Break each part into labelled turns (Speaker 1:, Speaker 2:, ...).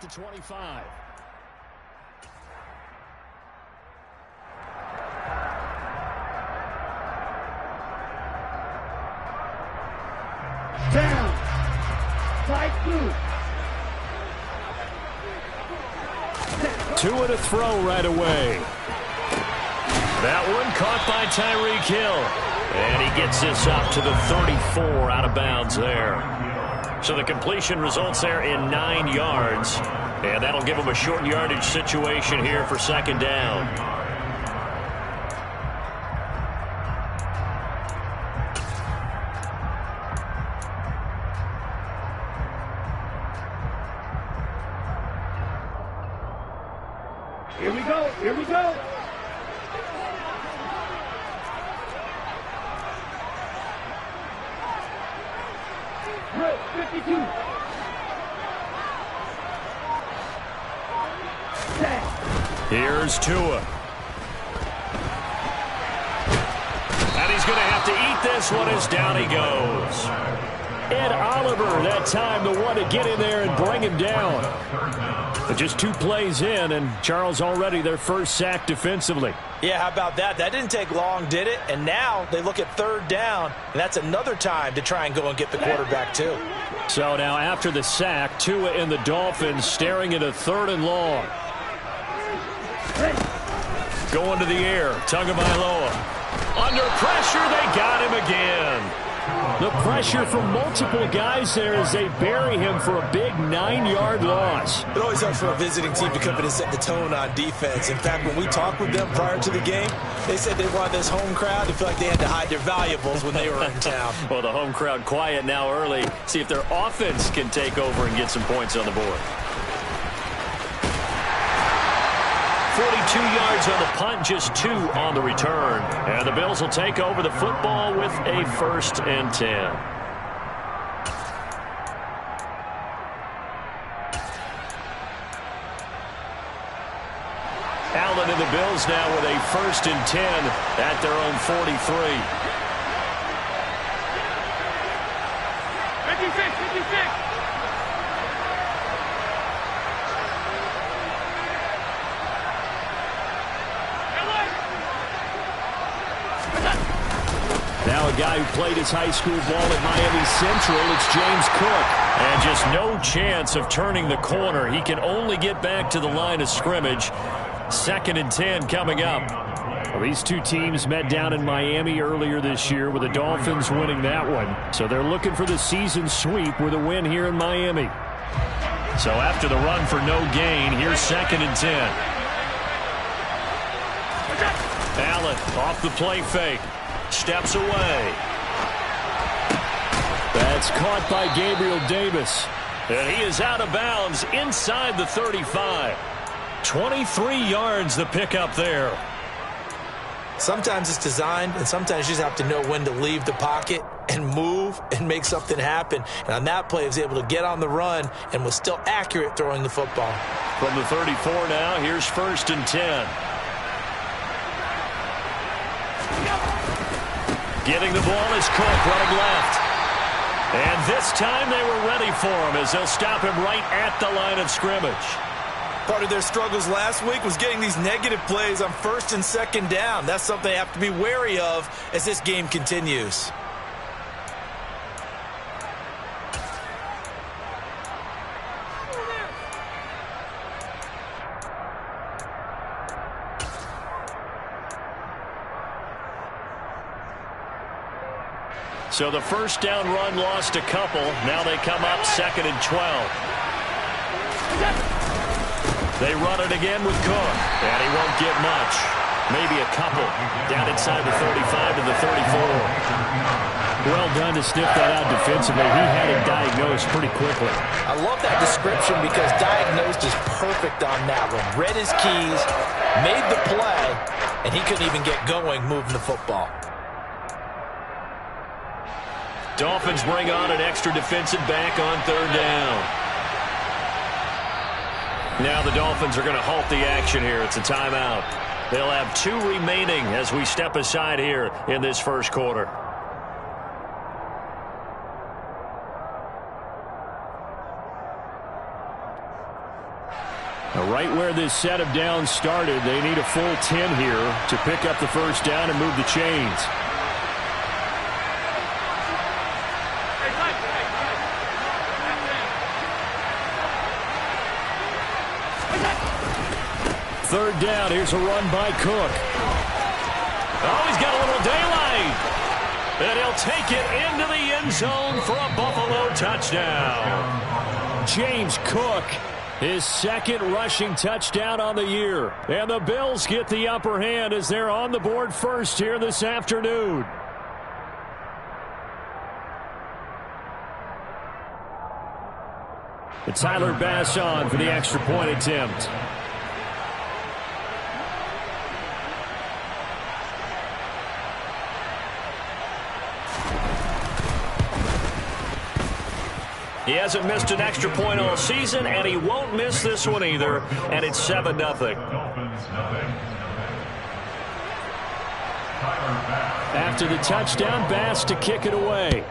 Speaker 1: the 25.
Speaker 2: Down. Fight through.
Speaker 1: Two and a throw right away. That one caught by Tyreek Hill. And he gets this up to the 34 out of bounds there. So the completion results there in 9 yards. And that'll give him a short yardage situation here for second down.
Speaker 2: Here we go. Here we go. Drill 52.
Speaker 1: Here's Tua. And he's going to have to eat this one as down he goes. Ed Oliver, that time the one to get in there and bring him down. But just 2 plays in, and Charles already their first sack defensively.
Speaker 3: Yeah, how about that? That didn't take long, did it? And now they look at third down, and that's another time to try and go and get the quarterback too.
Speaker 1: So now after the sack, Tua and the Dolphins staring at a 3rd and long. Going to the air, Tagovailoa. Under pressure, they got him again. The pressure from multiple guys there as they bury him for a big 9-yard loss.
Speaker 3: It always helps for a visiting team to come in and set the tone on defense. In fact, when we talked with them prior to the game, they said they wanted this home crowd to feel like they had to hide their valuables when they were in town.
Speaker 1: Well, the home crowd quiet now early. See if their offense can take over and get some points on the board. 42 yards on the punt, just 2 on the return. And the Bills will take over the football with a 1st and 10. Allen and the Bills now with a 1st and 10 at their own 43.
Speaker 2: 56.
Speaker 1: Now a guy who played his high school ball at Miami Central, it's James Cook. And just no chance of turning the corner. He can only get back to the line of scrimmage. 2nd and 10 coming up. Well, these 2 teams met down in Miami earlier this year with the Dolphins winning that one. So they're looking for the season sweep with a win here in Miami. So after the run for no gain, here's 2nd and 10. Allen off the play fake. Steps away. That's caught by Gabriel Davis. And he is out of bounds inside the 35. 23 yards the pickup there.
Speaker 3: Sometimes it's designed, and sometimes you just have to know when to leave the pocket and move and make something happen. And on that play, he was able to get on the run and was still accurate throwing the football.
Speaker 1: From the 34 now, here's 1st and 10. Getting the ball is Cook running left. And this time they were ready for him as they'll stop him right at the line of scrimmage.
Speaker 3: Part of their struggles last week was getting these negative plays on 1st and 2nd down. That's something they have to be wary of as this game continues.
Speaker 1: So the 1st down run lost a couple. Now they come up 2nd and 12. They run it again with Cook. And he won't get much. Maybe a couple. Down inside the 35 to the 34. Well done to sniff that out defensively. He had it diagnosed pretty quickly.
Speaker 3: I love that description because diagnosed is perfect on that one. Read his keys, made the play, and he couldn't even get going moving the football.
Speaker 1: Dolphins bring on an extra defensive back on 3rd down. Now the Dolphins are going to halt the action here. It's a timeout. They'll have 2 remaining as we step aside here in this 1st quarter. Now, right where this set of downs started, they need a full 10 here to pick up the first down and move the chains. Third down, here's a run by Cook. Oh, he's got a little daylight. And he'll take it into the end zone for a Buffalo touchdown. James Cook, his second rushing touchdown on the year. And the Bills get the upper hand as they're on the board first here this afternoon. And Tyler Bass on for the extra point attempt. He hasn't missed an extra point all season, and he won't miss this one either, and it's 7-0. After the touchdown, Bass to kick it away.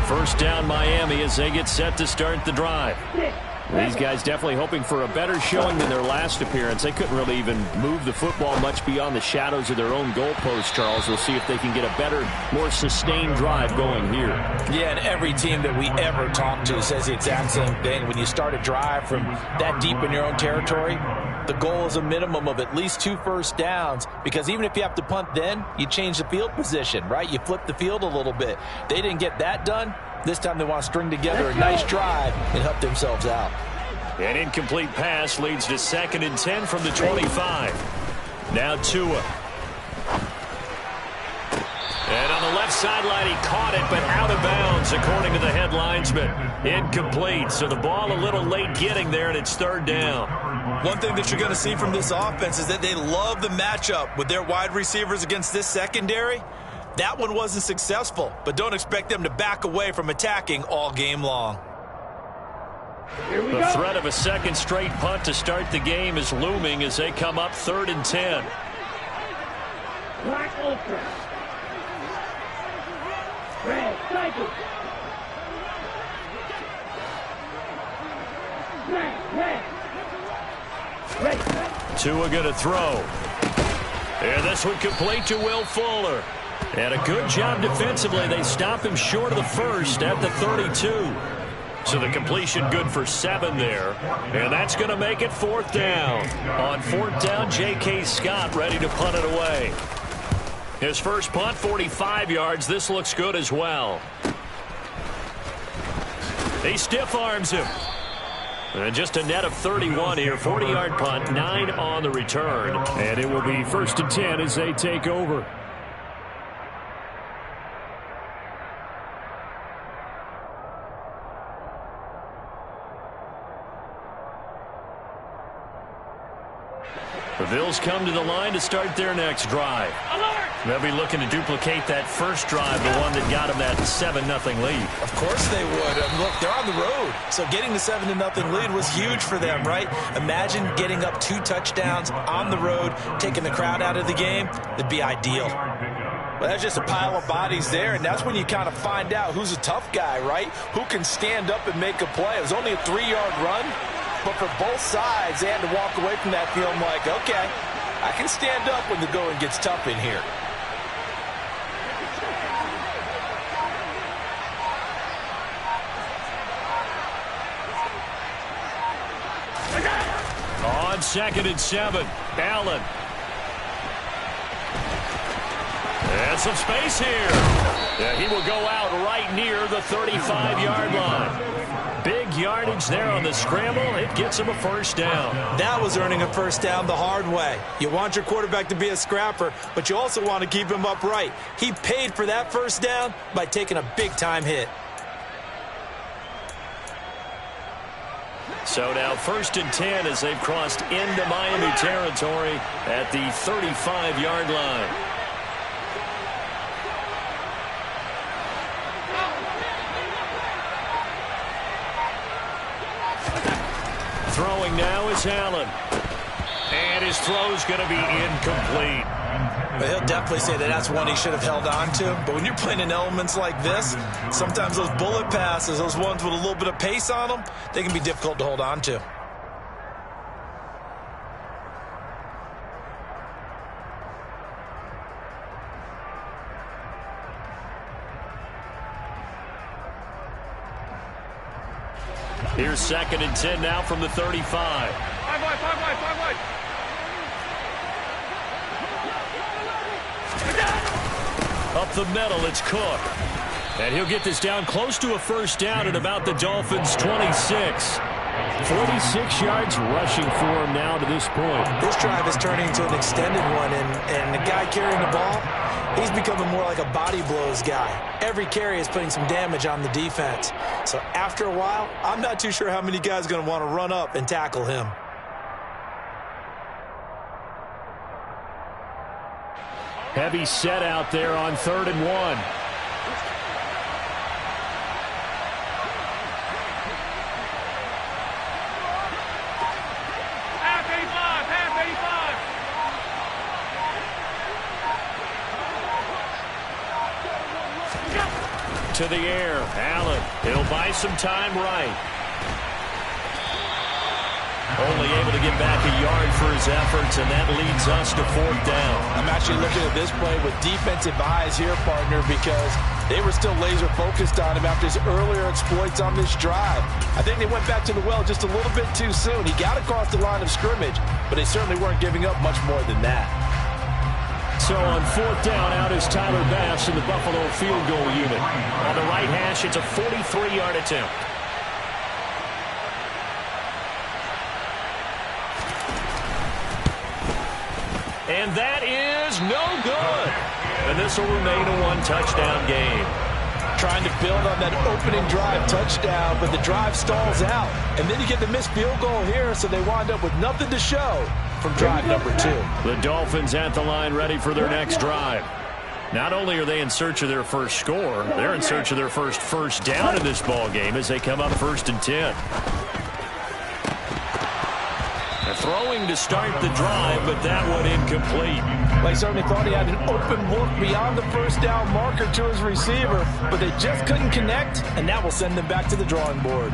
Speaker 1: First down Miami as they get set to start the drive. These guys definitely hoping for a better showing than their last appearance. They couldn't really even move the football much beyond the shadows of their own goalpost, Charles. We'll see if they can get a better, more sustained drive going here.
Speaker 3: Yeah, and every team that we ever talk to says the exact same thing. When you start a drive from that deep in your own territory, the goal is a minimum of at least 2 first downs, because even if you have to punt then, you change the field position, right? You flip the field a little bit. They didn't get that done. This time they want to string together a nice drive and help themselves out.
Speaker 1: An incomplete pass leads to 2nd and 10 from the 25. Now Tua. And on the left sideline, he caught it, but out of bounds, according to the head linesman. Incomplete, so the ball a little late getting there, and it's 3rd down.
Speaker 3: One thing that you're going to see from this offense is that they love the matchup with their wide receivers against this secondary. That one wasn't successful, but don't expect them to back away from attacking all game long.
Speaker 1: The threat of a second straight punt to start the game is looming as they come up 3rd and 10.
Speaker 2: Black Ultra. Red Cycle. Red.
Speaker 1: Tua going to throw. And this one complete to Will Fuller. And a good job defensively. They stop him short of the first at the 32. So the completion good for 7 there. And that's going to make it 4th down. On 4th down, J.K. Scott ready to punt it away. His first punt, 45 yards. This looks good as well. He stiff arms him. And just a net of 31 here. 40-yard punt, 9 on the return. And it will be 1st and 10 as they take over. The Bills come to the line to start their next drive. They'll be looking to duplicate that first drive, the one that got them that 7-0 lead.
Speaker 3: Of course they would. Look, they're on the road, so getting the 7-0 lead was huge for them, right? Imagine getting up 2 touchdowns on the road, taking the crowd out of the game. It'd be ideal. Well, that's just a pile of bodies there, and that's when you kind of find out who's a tough guy, right? Who can stand up and make a play. It was only a 3-yard run. But for both sides, they had to walk away from that feeling like, okay, I can stand up when the going gets tough in here.
Speaker 1: On 2nd and 7, Allen. And some space here. Yeah, he will go out right near the 35-yard line. Big yardage there on the scramble. It gets him a 1st down.
Speaker 3: That was earning a 1st down the hard way. You want your quarterback to be a scrapper, but you also want to keep him upright. He paid for that 1st down by taking a big-time hit.
Speaker 1: So now 1st and 10 as they've crossed into Miami territory at the 35-yard line. Throwing now is Allen. And his throw's going to be incomplete.
Speaker 3: But he'll definitely say that that's one he should have held on to. But when you're playing in elements like this, sometimes those bullet passes, those ones with a little bit of pace on them, they can be difficult to hold on to.
Speaker 1: Here's 2nd and 10 now from the 35.
Speaker 4: Five wide.
Speaker 1: Up the middle, it's Cook. And he'll get this down close to a first down at about the Dolphins' 26. 46 yards rushing for him now to this point.
Speaker 3: This drive is turning into an extended one, and the guy carrying the ball, he's becoming more like a body blows guy. Every carry is putting some damage on the defense. So after a while, I'm not too sure how many guys are going to want to run up and tackle him.
Speaker 1: Heavy set out there on 3rd and 1. To the air, Allen. He'll buy some time right. Only able to get back a yard for his efforts, and that leads us to 4th down.
Speaker 3: I'm actually looking at this play with defensive eyes here, partner, because they were still laser focused on him after his earlier exploits on this drive. I think they went back to the well just a little bit too soon. He got across the line of scrimmage, but they certainly weren't giving up much more than that.
Speaker 1: So on 4th down, out is Tyler Bass in the Buffalo field goal unit. On the right hash, it's a 43-yard attempt. And that is no good. And this will remain a one-touchdown game.
Speaker 3: Trying to build on that opening drive touchdown, but the drive stalls out. And then you get the missed field goal here, so they wind up with nothing to show from drive number 2.
Speaker 1: The Dolphins at the line ready for their next drive. Not only are they in search of their first score, they're in search of their first down in this ball game as they come up 1st and 10. They're throwing to start the drive, but that one incomplete.
Speaker 3: They certainly thought he had an open look beyond the first down marker to his receiver, but they just couldn't connect, and that will send them back to the drawing board.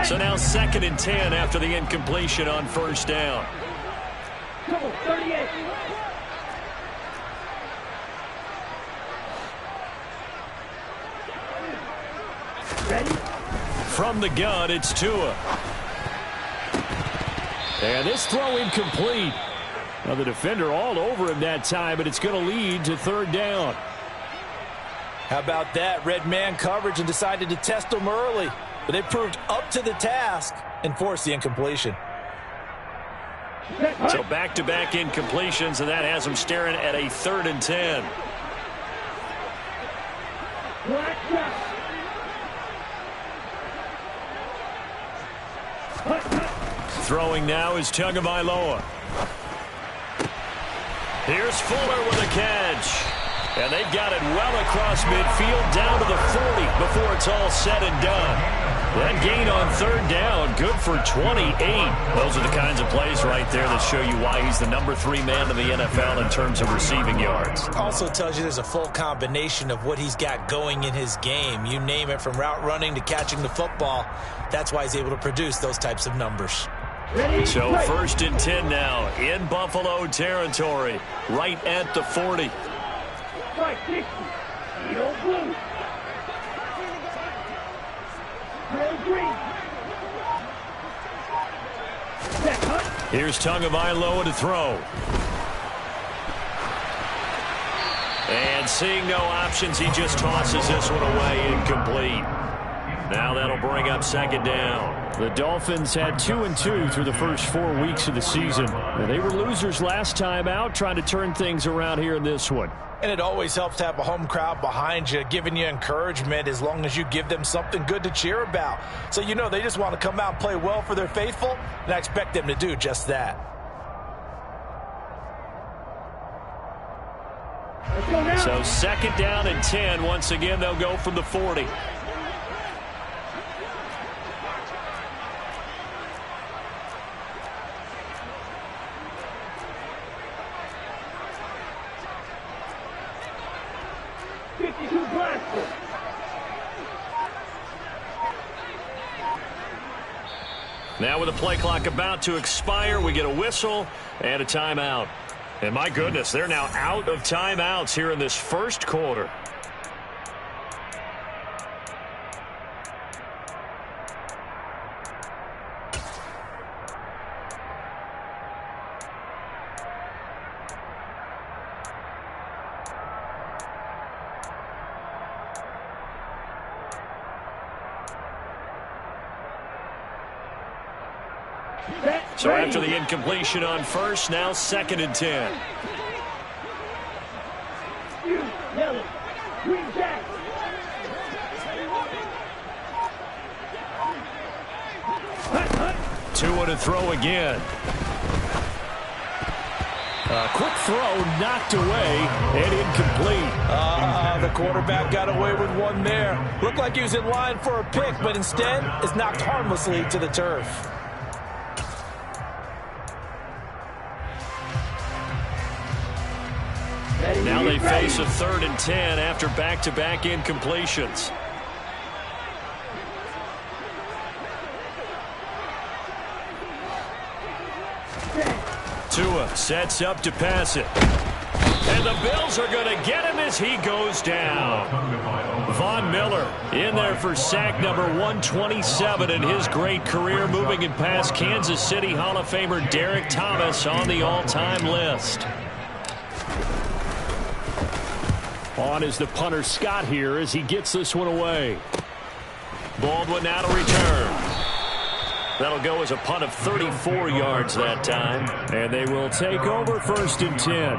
Speaker 1: So now 2nd and 10 after the incompletion on 1st down.
Speaker 2: Come on, 38. Ready?
Speaker 1: From the gun, it's Tua. And this throw incomplete. Now the defender all over him that time, but it's going to lead to 3rd down.
Speaker 3: How about that? Red man coverage and decided to test him early. But they proved up to the task and forced the incompletion.
Speaker 1: So back-to-back incompletions, and that has them staring at a 3rd and 10. Throwing now is Tagovailoa. Here's Fuller with a catch. And they've got it well across midfield down to the 40 before it's all said and done. That gain on 3rd down, good for 28. Those are the kinds of plays right there that show you why he's the number 3 man in the NFL in terms of receiving yards.
Speaker 3: Also tells you there's a full combination of what he's got going in his game. You name it, from route running to catching the football. That's why he's able to produce those types of numbers.
Speaker 1: So 1st and 10 now in Buffalo territory, right at the 40.
Speaker 2: Strike 60. Yellow blue. Red green.
Speaker 1: Here's Tagovailoa to throw. And seeing no options, he just tosses this one away, incomplete. Now that'll bring up 2nd down. The Dolphins had 2-2 through the first 4 weeks of the season. They were losers last time out, trying to turn things around here in this one.
Speaker 3: And it always helps to have a home crowd behind you, giving you encouragement as long as you give them something good to cheer about. So you know they just want to come out and play well for their faithful, and I expect them to do just that.
Speaker 1: So 2nd down and 10. Once again, they'll go from the 40. Now with the play clock about to expire, we get a whistle and a timeout. And my goodness, they're now out of timeouts here in this first quarter. So after the incompletion on first, now 2nd and 10.
Speaker 2: Yellow, green jacket.
Speaker 1: Tua to throw again. Quick throw knocked away and incomplete.
Speaker 3: The quarterback got away with one there. Looked like he was in line for a pick, but instead is knocked harmlessly to the turf.
Speaker 1: Now they face a 3rd and 10 after back-to-back incompletions. Tua sets up to pass it. And the Bills are going to get him as he goes down. Von Miller in there for sack number 127 in his great career, moving it past Kansas City Hall of Famer Derek Thomas on the all-time list. On is the punter Scott here as he gets this one away. Baldwin now to return. That'll go as a punt of 34 yards that time. And they will take over 1st and 10.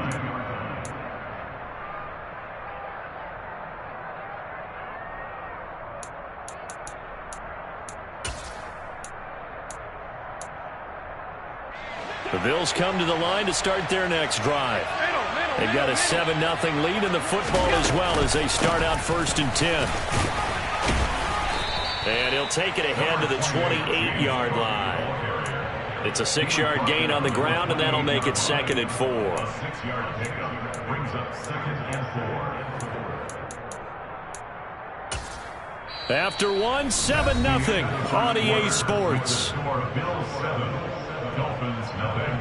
Speaker 1: The Bills come to the line to start their next drive. They've got a 7-0 lead in the football as well as they start out 1st and 10. And he'll take it ahead to the 28-yard line. It's a 6-yard gain on the ground, and that'll make it 2nd and 4.
Speaker 5: 6-yard pickup brings up 2nd and 4.
Speaker 1: After one, 7-0 on EA Sports.
Speaker 5: Bills 7, Dolphins nothing.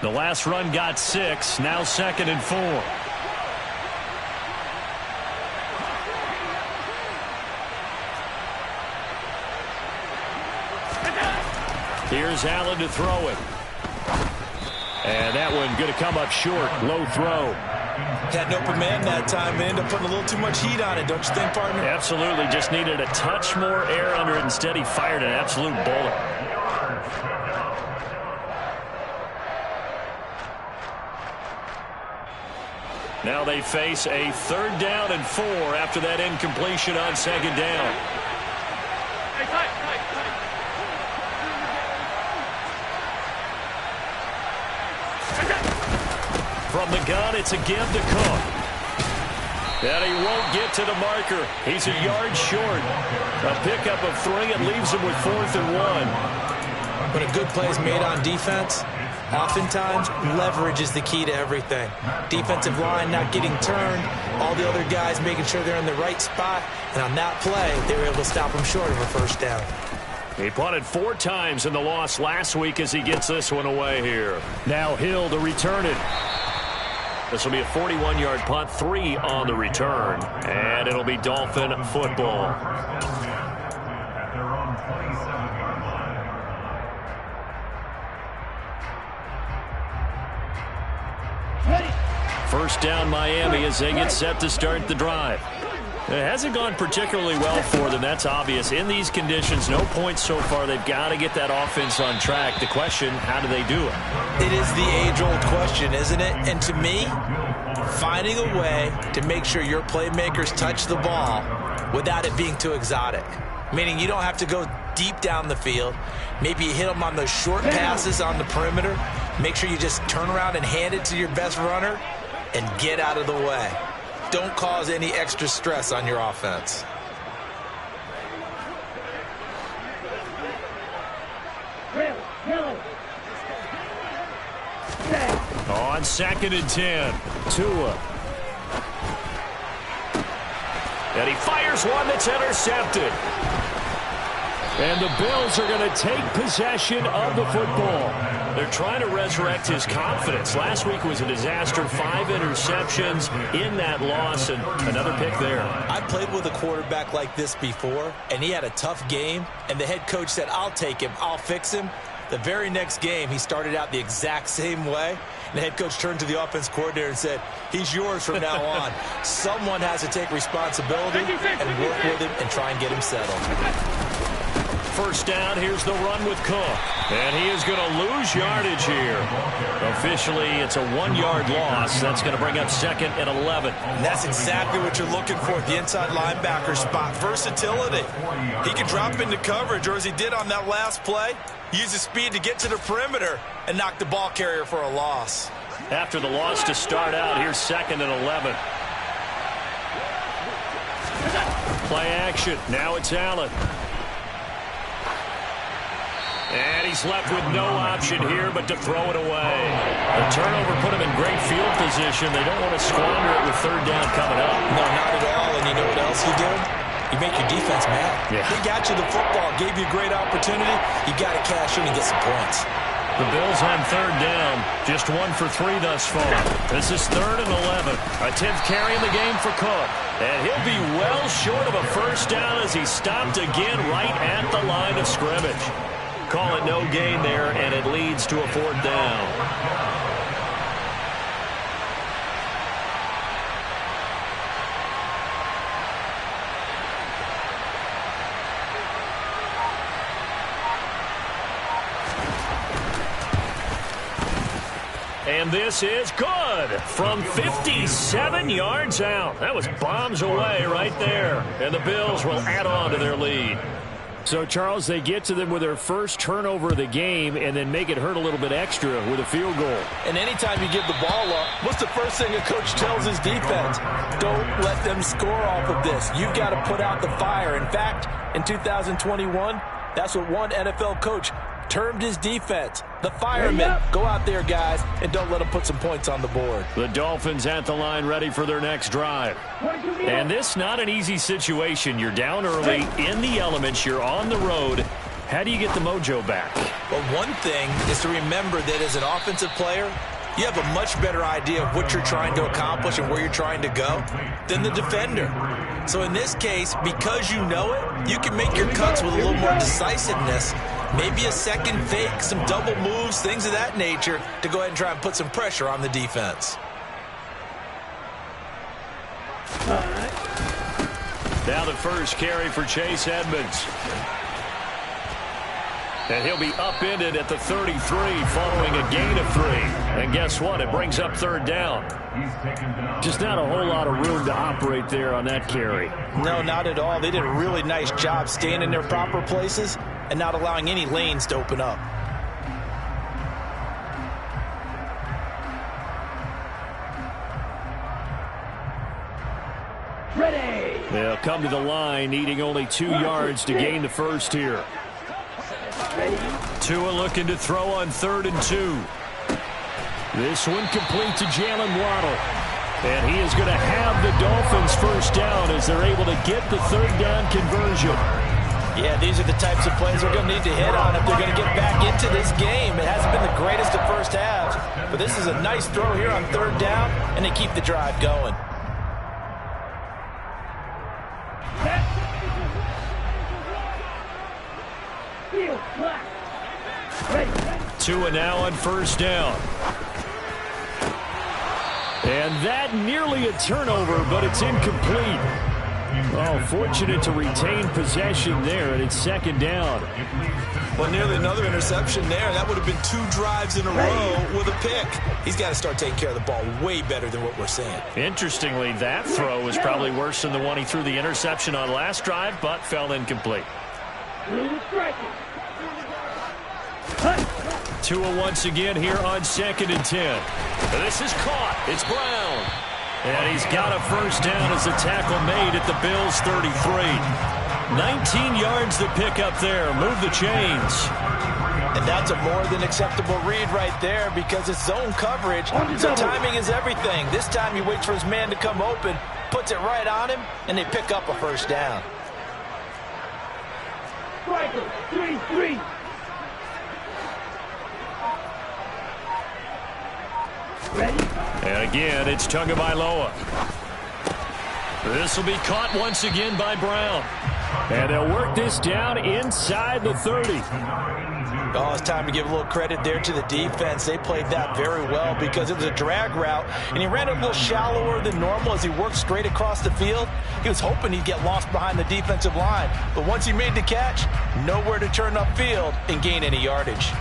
Speaker 1: The last run got 6. Now 2nd and 4. Here's Allen to throw it. And that one going to come up short. Low throw.
Speaker 3: Had an open man that time and ended up putting a little too much heat on it, don't you think, partner?
Speaker 1: Absolutely. Just needed a touch more air under it. Instead, he fired an absolute bullet. Now they face a 3rd down and 4 after that incompletion on 2nd down. From the gun, it's a give to Cook. And he won't get to the marker. He's a yard short. A pickup of 3. It leaves him with 4th and 1.
Speaker 3: When a good play is made on defense, oftentimes leverage is the key to everything. Defensive line not getting turned, all the other guys making sure they're in the right spot, and on that play, they were able to stop him short of a 1st down.
Speaker 1: He punted 4 times in the loss last week as he gets this one away here. Now Hill to return it. This will be a 41-yard punt, 3 on the return, and it'll be Dolphin football. First down Miami as they get set to start the drive. It hasn't gone particularly well for them. That's obvious. In these conditions, no points so far. They've got to get that offense on track. The question, how do they do it?
Speaker 3: It is the age-old question, isn't it? And to me, finding a way to make sure your playmakers touch the ball without it being too exotic. Meaning you don't have to go deep down the field. Maybe you hit them on those short passes on the perimeter. Make sure you just turn around and hand it to your best runner and get out of the way. Don't cause any extra stress on your offense.
Speaker 1: On 2nd and 10, Tua. And he fires one that's intercepted. And the Bills are going to take possession of the football. They're trying to resurrect his confidence. Last week was a disaster. 5 interceptions in that loss, and another pick there.
Speaker 3: I played with a quarterback like this before, and he had a tough game, and the head coach said, I'll take him, I'll fix him. The very next game, he started out the exact same way. And the head coach turned to the offense coordinator and said, he's yours from now on. Someone has to take responsibility and work with him and try and get him settled.
Speaker 1: First down, here's the run with Cook. And he is going to lose yardage here. Officially, it's a 1-yard loss. That's going to bring up 2nd and 11.
Speaker 3: And that's exactly what you're looking for at the inside linebacker spot. Versatility. He can drop into coverage, or as he did on that last play, use his speed to get to the perimeter and knock the ball carrier for a loss.
Speaker 1: After the loss to start out, here's 2nd and 11. Play action. Now it's Allen. And he's left with no option here but to throw it away. The turnover put him in great field position. They don't want to squander it with 3rd down coming up.
Speaker 3: No, not at all. And you know what else you do? You make your defense mad.
Speaker 1: Yeah.
Speaker 3: He got you the football, gave you a great opportunity. You got to cash in and get some points.
Speaker 1: The Bills on 3rd down. Just 1 for 3 thus far. This is 3rd and 11. A 10th carry in the game for Cook. And he'll be well short of a first down as he stopped again right at the line of scrimmage. Call it no gain there, and it leads to a 4th down. And this is good from 57 yards out. That was bombs away right there. And the Bills will add on to their lead. So, Charles, they get to them with their first turnover of the game and then make it hurt a little bit extra with a field goal.
Speaker 3: And anytime you give the ball up, what's the first thing a coach tells his defense? Don't let them score off of this. You've got to put out the fire. In fact, in 2021, that's what one NFL coach termed his defense. The firemen. Go out there, guys, and don't let them put some points on the board.
Speaker 1: The Dolphins at the line ready for their next drive. And this not an easy situation. You're down early, in the elements, you're on the road. How do you get the mojo back?
Speaker 3: Well, one thing is to remember that as an offensive player, you have a much better idea of what you're trying to accomplish and where you're trying to go than the defender. So in this case, because you know it, you can make your cuts with a little more decisiveness. Maybe a second fake, some double moves, things of that nature to go ahead and try and put some pressure on the defense.
Speaker 1: Now the first carry for Chase Edmonds. And he'll be upended at the 33 following a gain of 3. And guess what? It brings up 3rd down. Just not a whole lot of room to operate there on that carry.
Speaker 3: No, not at all. They did a really nice job staying in their proper places and not allowing any lanes to open up.
Speaker 2: Ready.
Speaker 1: They'll come to the line, needing only 2 yards to gain the first here. Tua looking to throw on 3rd and 2. This one complete to Jalen Waddle. And he is going to have the Dolphins first down as they're able to get the 3rd down conversion.
Speaker 3: Yeah, these are the types of plays they're going to need to hit on if they're going to get back into this game. It hasn't been the greatest of first halves, but this is a nice throw here on 3rd down, and they keep the drive going.
Speaker 1: Tua now on first down. And that nearly a turnover, but it's incomplete. Oh, fortunate to retain possession there, and it's second down.
Speaker 3: Well, nearly another interception there. That would have been 2 drives in a row with a pick. He's got to start taking care of the ball way better than what we're seeing.
Speaker 1: Interestingly, that throw was probably worse than the one he threw the interception on last drive, but fell incomplete. Tua once again here on 2nd and 10. This is caught. It's Brown. And he's got a first down as a tackle made at the Bills' 33. 19 yards to pick up there. Move the chains.
Speaker 3: And that's a more than acceptable read right there because it's zone coverage, so timing is everything. This time he waits for his man to come open, puts it right on him, and they pick up a first down.
Speaker 2: Striker, 3-3. Ready?
Speaker 1: And again, it's Tagovailoa. This will be caught once again by Brown. And they'll work this down inside the 30.
Speaker 3: Oh, it's time to give a little credit there to the defense. They played that very well because it was a drag route, and he ran it a little shallower than normal as he worked straight across the field. He was hoping he'd get lost behind the defensive line, but once he made the catch, nowhere to turn upfield and gain any yardage.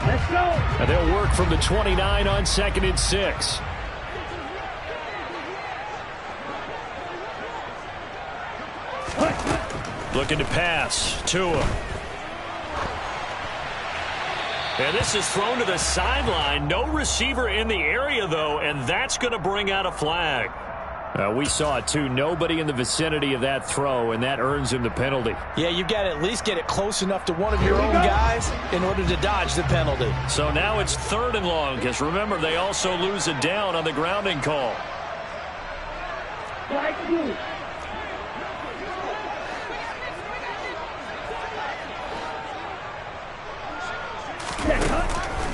Speaker 2: Let's go.
Speaker 1: And they'll work from the 29 on 2nd and 6. Looking to pass. Tua. And this is thrown to the sideline. No receiver in the area, though, and that's going to bring out a flag. We saw it, too. Nobody in the vicinity of that throw, and that earns him the penalty.
Speaker 3: Yeah, you've got to at least get it close enough to one of your own guys in order to dodge the penalty.
Speaker 1: So now it's 3rd and long, because remember, they also lose it down on the grounding call.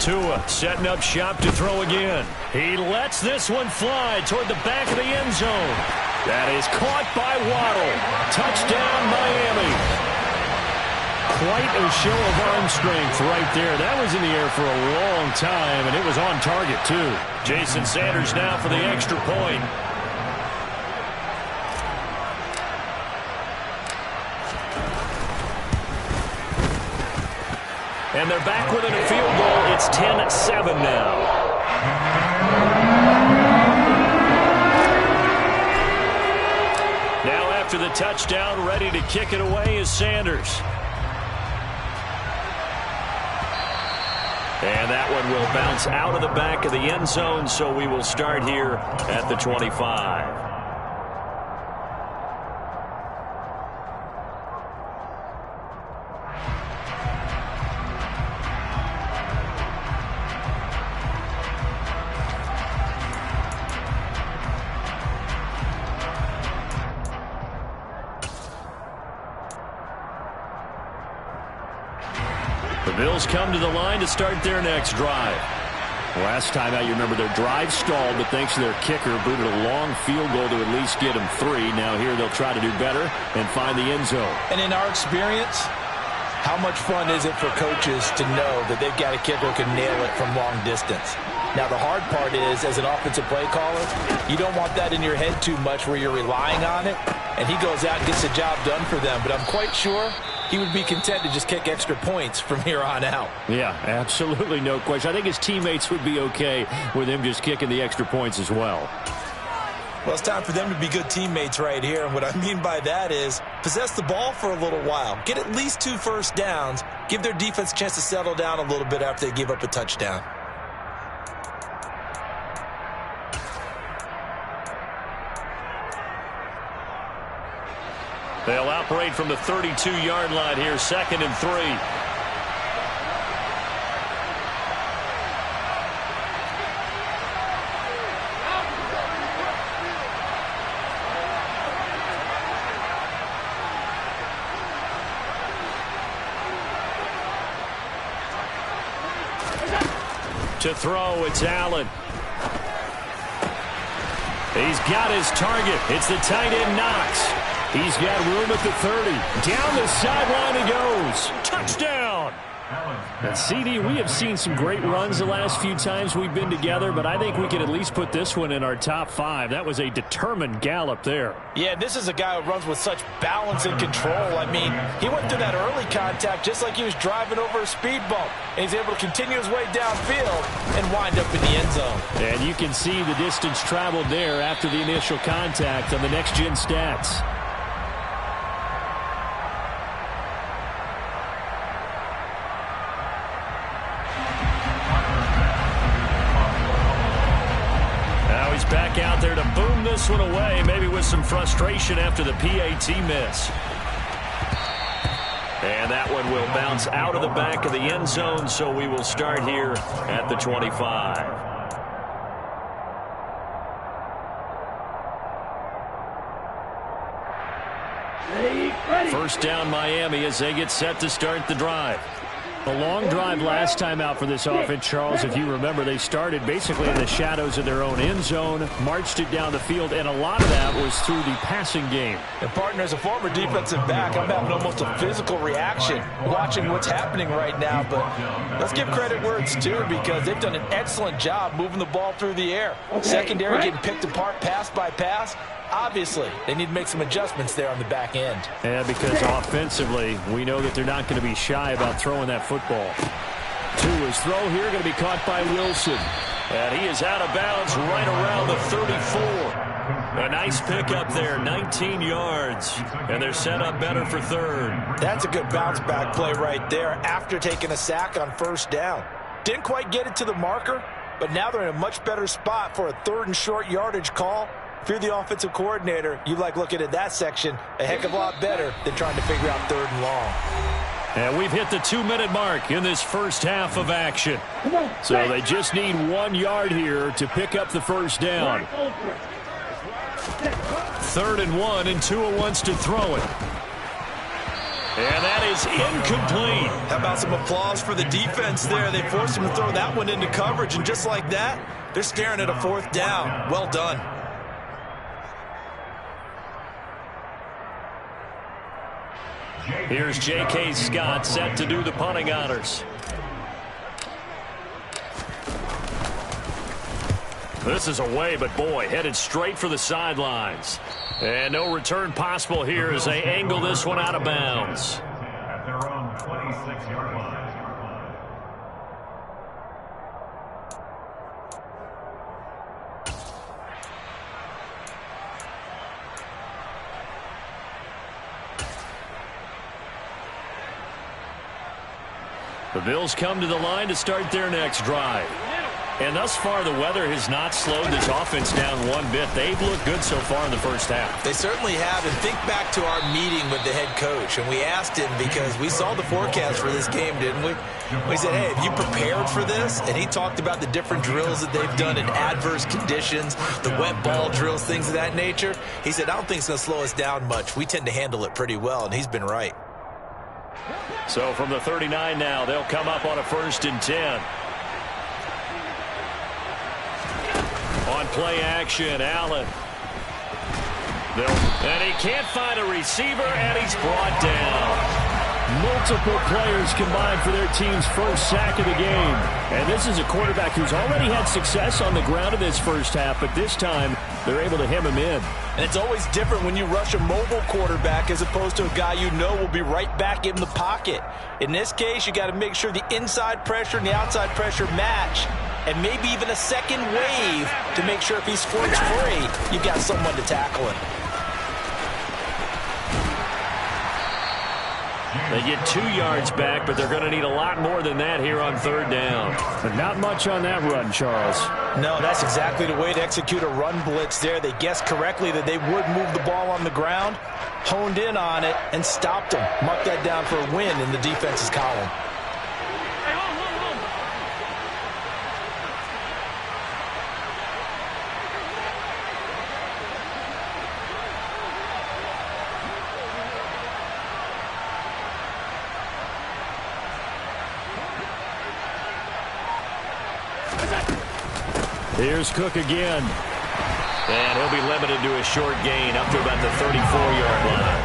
Speaker 1: Tua setting up shop to throw again. He lets this one fly toward the back of the end zone. That is caught by Waddle. Touchdown, Miami. Quite a show of arm strength right there. That was in the air for a long time, and it was on target, too. Jason Sanders now for the extra point. And they're back within a field goal. It's 10-7 now. Now after the touchdown, ready to kick it away is Sanders. And that one will bounce out of the back of the end zone, so we will start here at the 25. The Bills come to the line to start their next drive. Last time out, you remember their drive stalled, but thanks to their kicker, booted a long field goal to at least get them 3. Now here they'll try to do better and find the end zone.
Speaker 3: And in our experience, how much fun is it for coaches to know that they've got a kicker who can nail it from long distance? Now, the hard part is, as an offensive play caller, you don't want that in your head too much where you're relying on it, and he goes out and gets the job done for them. But I'm quite sure he would be content to just kick extra points from here on out.
Speaker 1: Yeah, absolutely no question. I think his teammates would be okay with him just kicking the extra points as well.
Speaker 3: Well, it's time for them to be good teammates right here. And what I mean by that is possess the ball for a little while. Get at least 2 first downs. Give their defense a chance to settle down a little bit after they give up a touchdown.
Speaker 1: They'll operate from the 32-yard line here, 2nd and 3. To throw, it's Allen. He's got his target. It's the tight end Knox. He's got room at the 30. Down the sideline he goes. Touchdown. And CD, we have seen some great runs the last few times we've been together, but I think we could at least put this one in our top 5. That was a determined gallop there.
Speaker 3: Yeah, this is a guy who runs with such balance and control. I mean, he went through that early contact just like he was driving over a speed bump. And he's able to continue his way downfield and wind up in the end zone.
Speaker 1: And you can see the distance traveled there after the initial contact on the next-gen stats. Back out there to boom this one away, maybe with some frustration after the PAT miss. And that one will bounce out of the back of the end zone, so we will start here at the 25. First down Miami as they get set to start the drive. A long drive last time out for this offense, Charles. If you remember, they started basically in the shadows of their own end zone, marched it down the field, and a lot of that was through the passing game.
Speaker 3: And partner, as a former defensive back, I'm having almost a physical reaction watching what's happening right now. But let's give credit where it's due, because they've done an excellent job moving the ball through the air. Secondary getting picked apart pass by pass. Obviously, they need to make some adjustments there on the back end.
Speaker 1: Yeah, because offensively, we know that they're not going to be shy about throwing that football. To his throw here, going to be caught by Wilson. And he is out of bounds right around the 34. A nice pickup there, 19 yards. And they're set up better for third.
Speaker 3: That's a good bounce-back play right there after taking a sack on first down. Didn't quite get it to the marker, but now they're in a much better spot for a third and short yardage call. If you're the offensive coordinator, you like looking at that section a heck of a lot better than trying to figure out third and long.
Speaker 1: And we've hit the 2-minute mark in this first half of action. So they just need 1 yard here to pick up the first down. 3rd and 1, and Tua wants to throw it. And that is incomplete.
Speaker 3: How about some applause for the defense there? They forced him to throw that one into coverage, and just like that, they're staring at a 4th down. Well done.
Speaker 1: Here's J.K. Scott set to do the punting honors. This is away, but boy, headed straight for the sidelines. And no return possible here as they angle this one out of bounds.
Speaker 5: At their own 26-yard line.
Speaker 1: The Bills come to the line to start their next drive. And thus far, the weather has not slowed this offense down one bit. They've looked good so far in the first half.
Speaker 3: They certainly have. And think back to our meeting with the head coach. And we asked him, because we saw the forecast for this game, didn't we? We said, hey, have you prepared for this? And he talked about the different drills that they've done in adverse conditions, the wet ball drills, things of that nature. He said, I don't think it's going to slow us down much. We tend to handle it pretty well, and he's been right.
Speaker 1: So from the 39 now, they'll come up on a 1st and 10. On play action, Allen. And he can't find a receiver, and he's brought down. Multiple players combined for their team's first sack of the game. And this is a quarterback who's already had success on the ground in this first half, but this time they're able to hem him in.
Speaker 3: And it's always different when you rush a mobile quarterback as opposed to a guy you know will be right back in the pocket. In this case, you got to make sure the inside pressure and the outside pressure match, and maybe even a second wave to make sure if he squirts free, you've got someone to tackle him.
Speaker 1: They get 2 yards back, but they're going to need a lot more than that here on 3rd down. But not much on that run, Charles.
Speaker 3: No, that's exactly the way to execute a run blitz there. They guessed correctly that they would move the ball on the ground, honed in on it, and stopped them. Mark that down for a win in the defense's column.
Speaker 1: Here's Cook again. And he'll be limited to a short gain up to about the 34-yard line.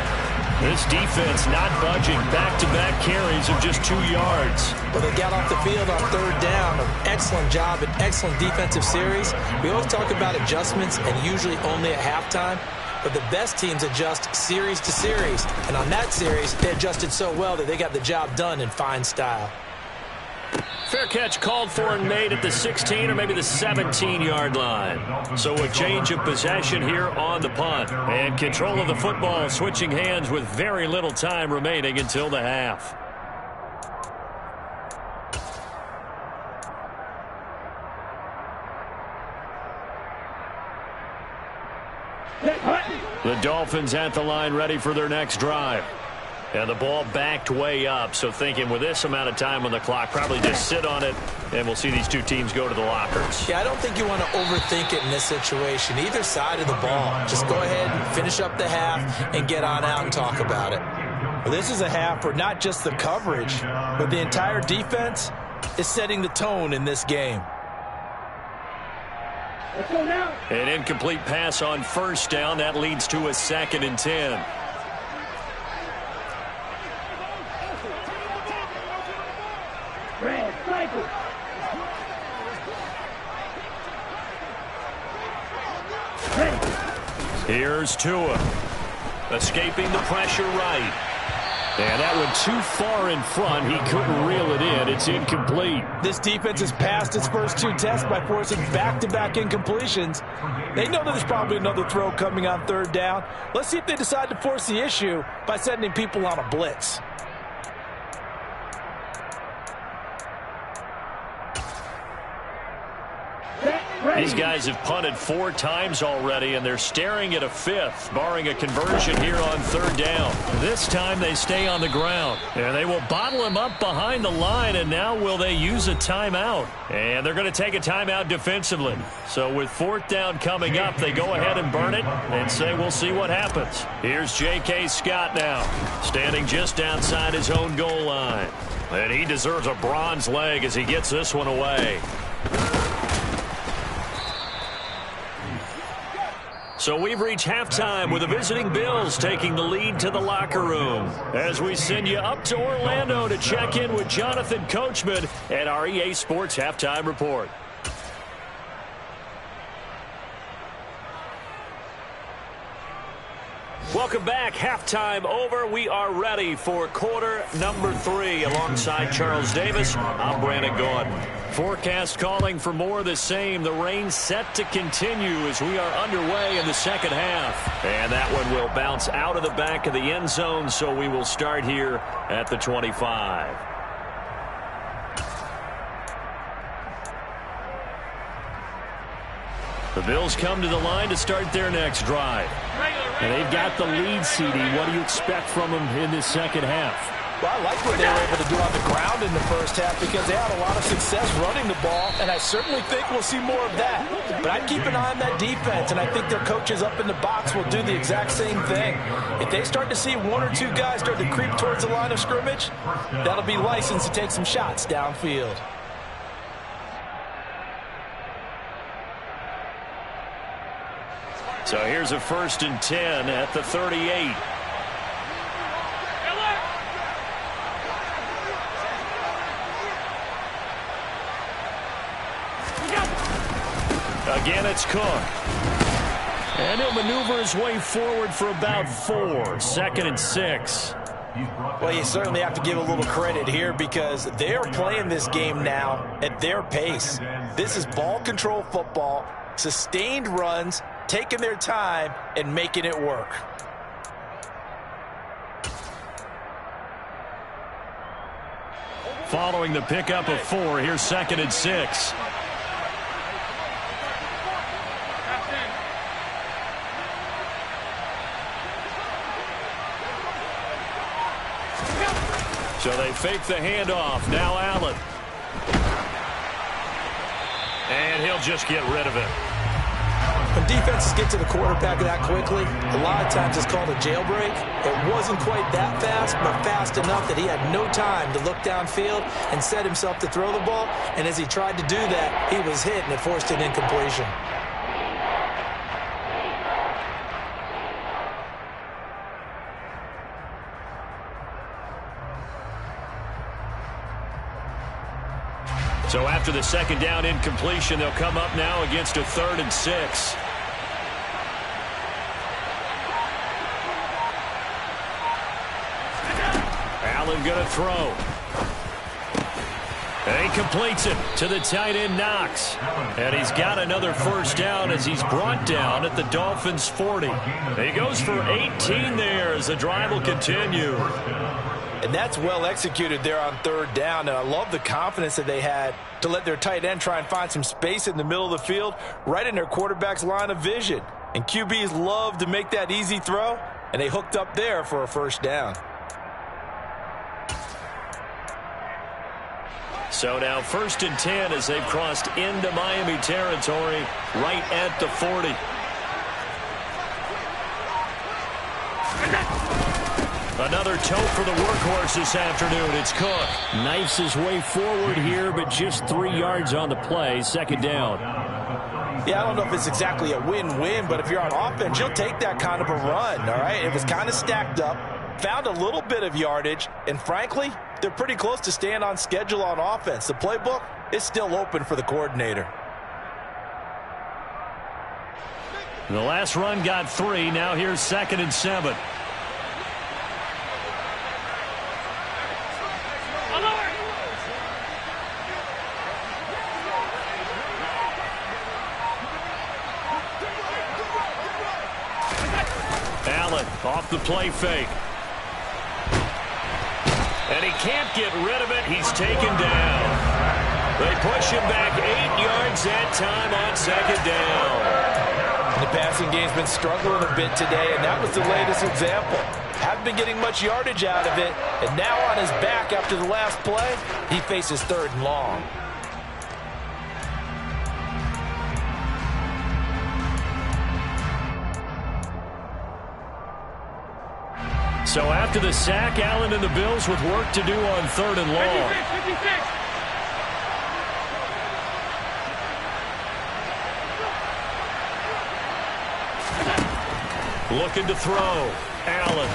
Speaker 1: This defense not budging. Back-to-back carries of just 2 yards.
Speaker 3: Well, they got off the field on third down. An excellent job, an excellent defensive series. We always talk about adjustments and usually only at halftime. But the best teams adjust series to series. And on that series, they adjusted so well that they got the job done in fine style.
Speaker 1: Fair catch called for and made at the 16 or maybe the 17-yard line. So a change of possession here on the punt. And control of the football switching hands with very little time remaining until the half. The Dolphins at the line ready for their next drive. And the ball backed way up, so thinking with this amount of time on the clock, probably just sit on it, and we'll see these two teams go to the lockers.
Speaker 3: Yeah, I don't think you want to overthink it in this situation. Either side of the ball. Just go ahead and finish up the half and get on out and talk about it.
Speaker 6: Well, this is a half where not just the coverage, but the entire defense is setting the tone in this game.
Speaker 2: Let's go now.
Speaker 1: An incomplete pass on first down. That leads to a 2nd and 10.
Speaker 2: Red, cycle. Ready.
Speaker 1: Here's Tua. Escaping the pressure right. And that went too far in front. He couldn't reel it in. It's incomplete.
Speaker 6: This defense has passed its first 2 tests by forcing back-to-back incompletions. They know that there's probably another throw coming on third down. Let's see if they decide to force the issue by sending people on a blitz.
Speaker 1: These guys have punted 4 times already, and they're staring at a 5th, barring a conversion here on third down. This time they stay on the ground, and they will bottle him up behind the line, and now will they use a timeout? And they're going to take a timeout defensively. So with 4th down coming up, they go ahead and burn it and say we'll see what happens. Here's J.K. Scott now, standing just outside his own goal line. And he deserves a bronze leg as he gets this one away. So we've reached halftime with the visiting Bills taking the lead to the locker room. As we send you up to Orlando to check in with Jonathan Coachman at our EA Sports Halftime Report. Welcome back. Halftime over. We are ready for quarter number 3. Alongside Charles Davis, I'm Brandon Gordon. Forecast calling for more of the same. The rain set to continue as we are underway in the second half. And that one will bounce out of the back of the end zone, so we will start here at the 25. The Bills come to the line to start their next drive. And they've got the lead, CD. What do you expect from them in this second half?
Speaker 6: Well, I like what they were able to do on the ground in the first half because they had a lot of success running the ball, and I certainly think we'll see more of that. But I'd keep an eye on that defense, and I think their coaches up in the box will do the exact same thing. If they start to see 1 or 2 guys start to creep towards the line of scrimmage, that'll be licensed to take some shots downfield.
Speaker 1: So here's a 1st and 10 at the 38. Again, it's Cook. And he'll maneuver his way forward for about 4. 2nd and 6.
Speaker 6: Well, you certainly have to give a little credit here because they're playing this game now at their pace. This is ball control football, sustained runs, taking their time and making it work.
Speaker 1: Following the pickup of 4, here's 2nd and 6. So they fake the handoff. Now Allen. And he'll just get rid of it.
Speaker 3: When defenses get to the quarterback that quickly, a lot of times it's called a jailbreak. It wasn't quite that fast, but fast enough that he had no time to look downfield and set himself to throw the ball. And as he tried to do that, he was hit and it forced an incompletion.
Speaker 1: So after the second down incompletion, they'll come up now against a 3rd and 6. Allen going to throw. And he completes it to the tight end, Knox. And he's got another first down as he's brought down at the Dolphins' 40. He goes for 18 there as the drive will continue.
Speaker 6: And that's well executed there on 3rd down. And I love the confidence that they had to let their tight end try and find some space in the middle of the field, right in their quarterback's line of vision. And QBs love to make that easy throw, and they hooked up there for a first down.
Speaker 1: So now 1st and 10 as they've crossed into Miami territory right at the 40. Another toe for the workhorse this afternoon. It's Cook. Knifes his way forward here, but just 3 yards on the play. 2nd down.
Speaker 6: Yeah, I don't know if it's exactly a win-win, but if you're on offense, you'll take that kind of a run, all right? It was kind of stacked up, found a little bit of yardage, and frankly, they're pretty close to staying on schedule on offense. The playbook is still open for the coordinator.
Speaker 1: The last run got 3. Now here's 2nd and 7. Allen off the play fake. And he can't get rid of it. He's taken down. They push him back 8 yards that time on 2nd down.
Speaker 6: The passing game's been struggling a bit today, and that was the latest example. Haven't been getting much yardage out of it, and now on his back after the last play, he faces 3rd and long.
Speaker 1: So after the sack, Allen and the Bills with work to do on 3rd and long. 56. Looking to throw. Allen.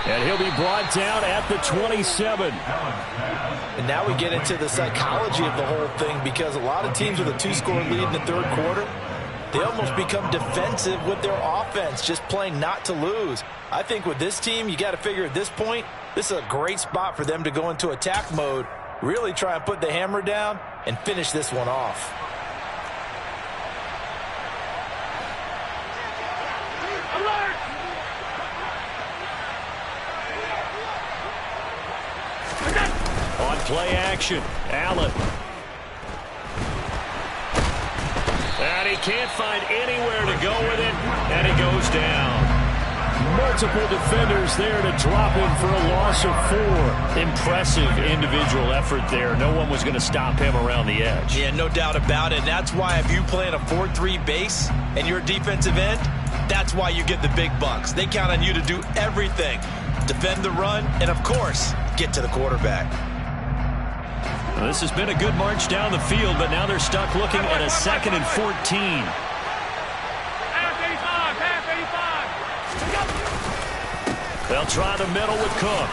Speaker 1: And he'll be brought down at the 27.
Speaker 6: And now we get into the psychology of the whole thing, because a lot of teams with a 2-score lead in the 3rd quarter, they almost become defensive with their offense, just playing not to lose. I think with this team, you got to figure at this point, this is a great spot for them to go into attack mode, really try and put the hammer down and finish this one off.
Speaker 2: Alert!
Speaker 1: On play action, Allen. And he can't find anywhere to go with it, and he goes down. Multiple defenders there to drop him for a loss of 4. Impressive individual effort there. No one was going to stop him around the edge.
Speaker 6: Yeah, no doubt about it. That's why if you play in a 4-3 base and you're a defensive end, that's why you get the big bucks. They count on you to do everything. Defend the run, and of course, get to the quarterback.
Speaker 1: Well, this has been a good march down the field, but now they're stuck looking at a 2nd and 14. They'll try the middle with Cook.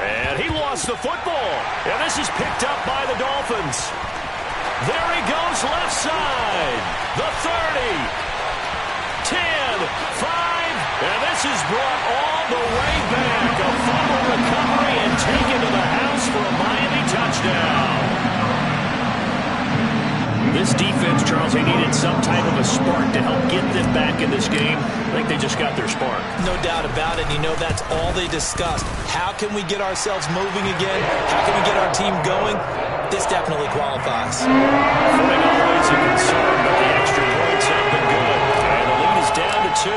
Speaker 1: And he lost the football. And this is picked up by the Dolphins. There he goes left side. The 30. 10. 5. And this is brought all the way back. A fumble recovery and taken to the house for a Miami touchdown. This defense, Charles, they needed some type of a spark to help get them back in this game. I think they just got their spark.
Speaker 6: No doubt about it. You know, that's all they discussed. How can we get ourselves moving again? How can we get our team going? This definitely qualifies.
Speaker 1: Footing always a concern, but the extra points have been good. And the lead is down to 2.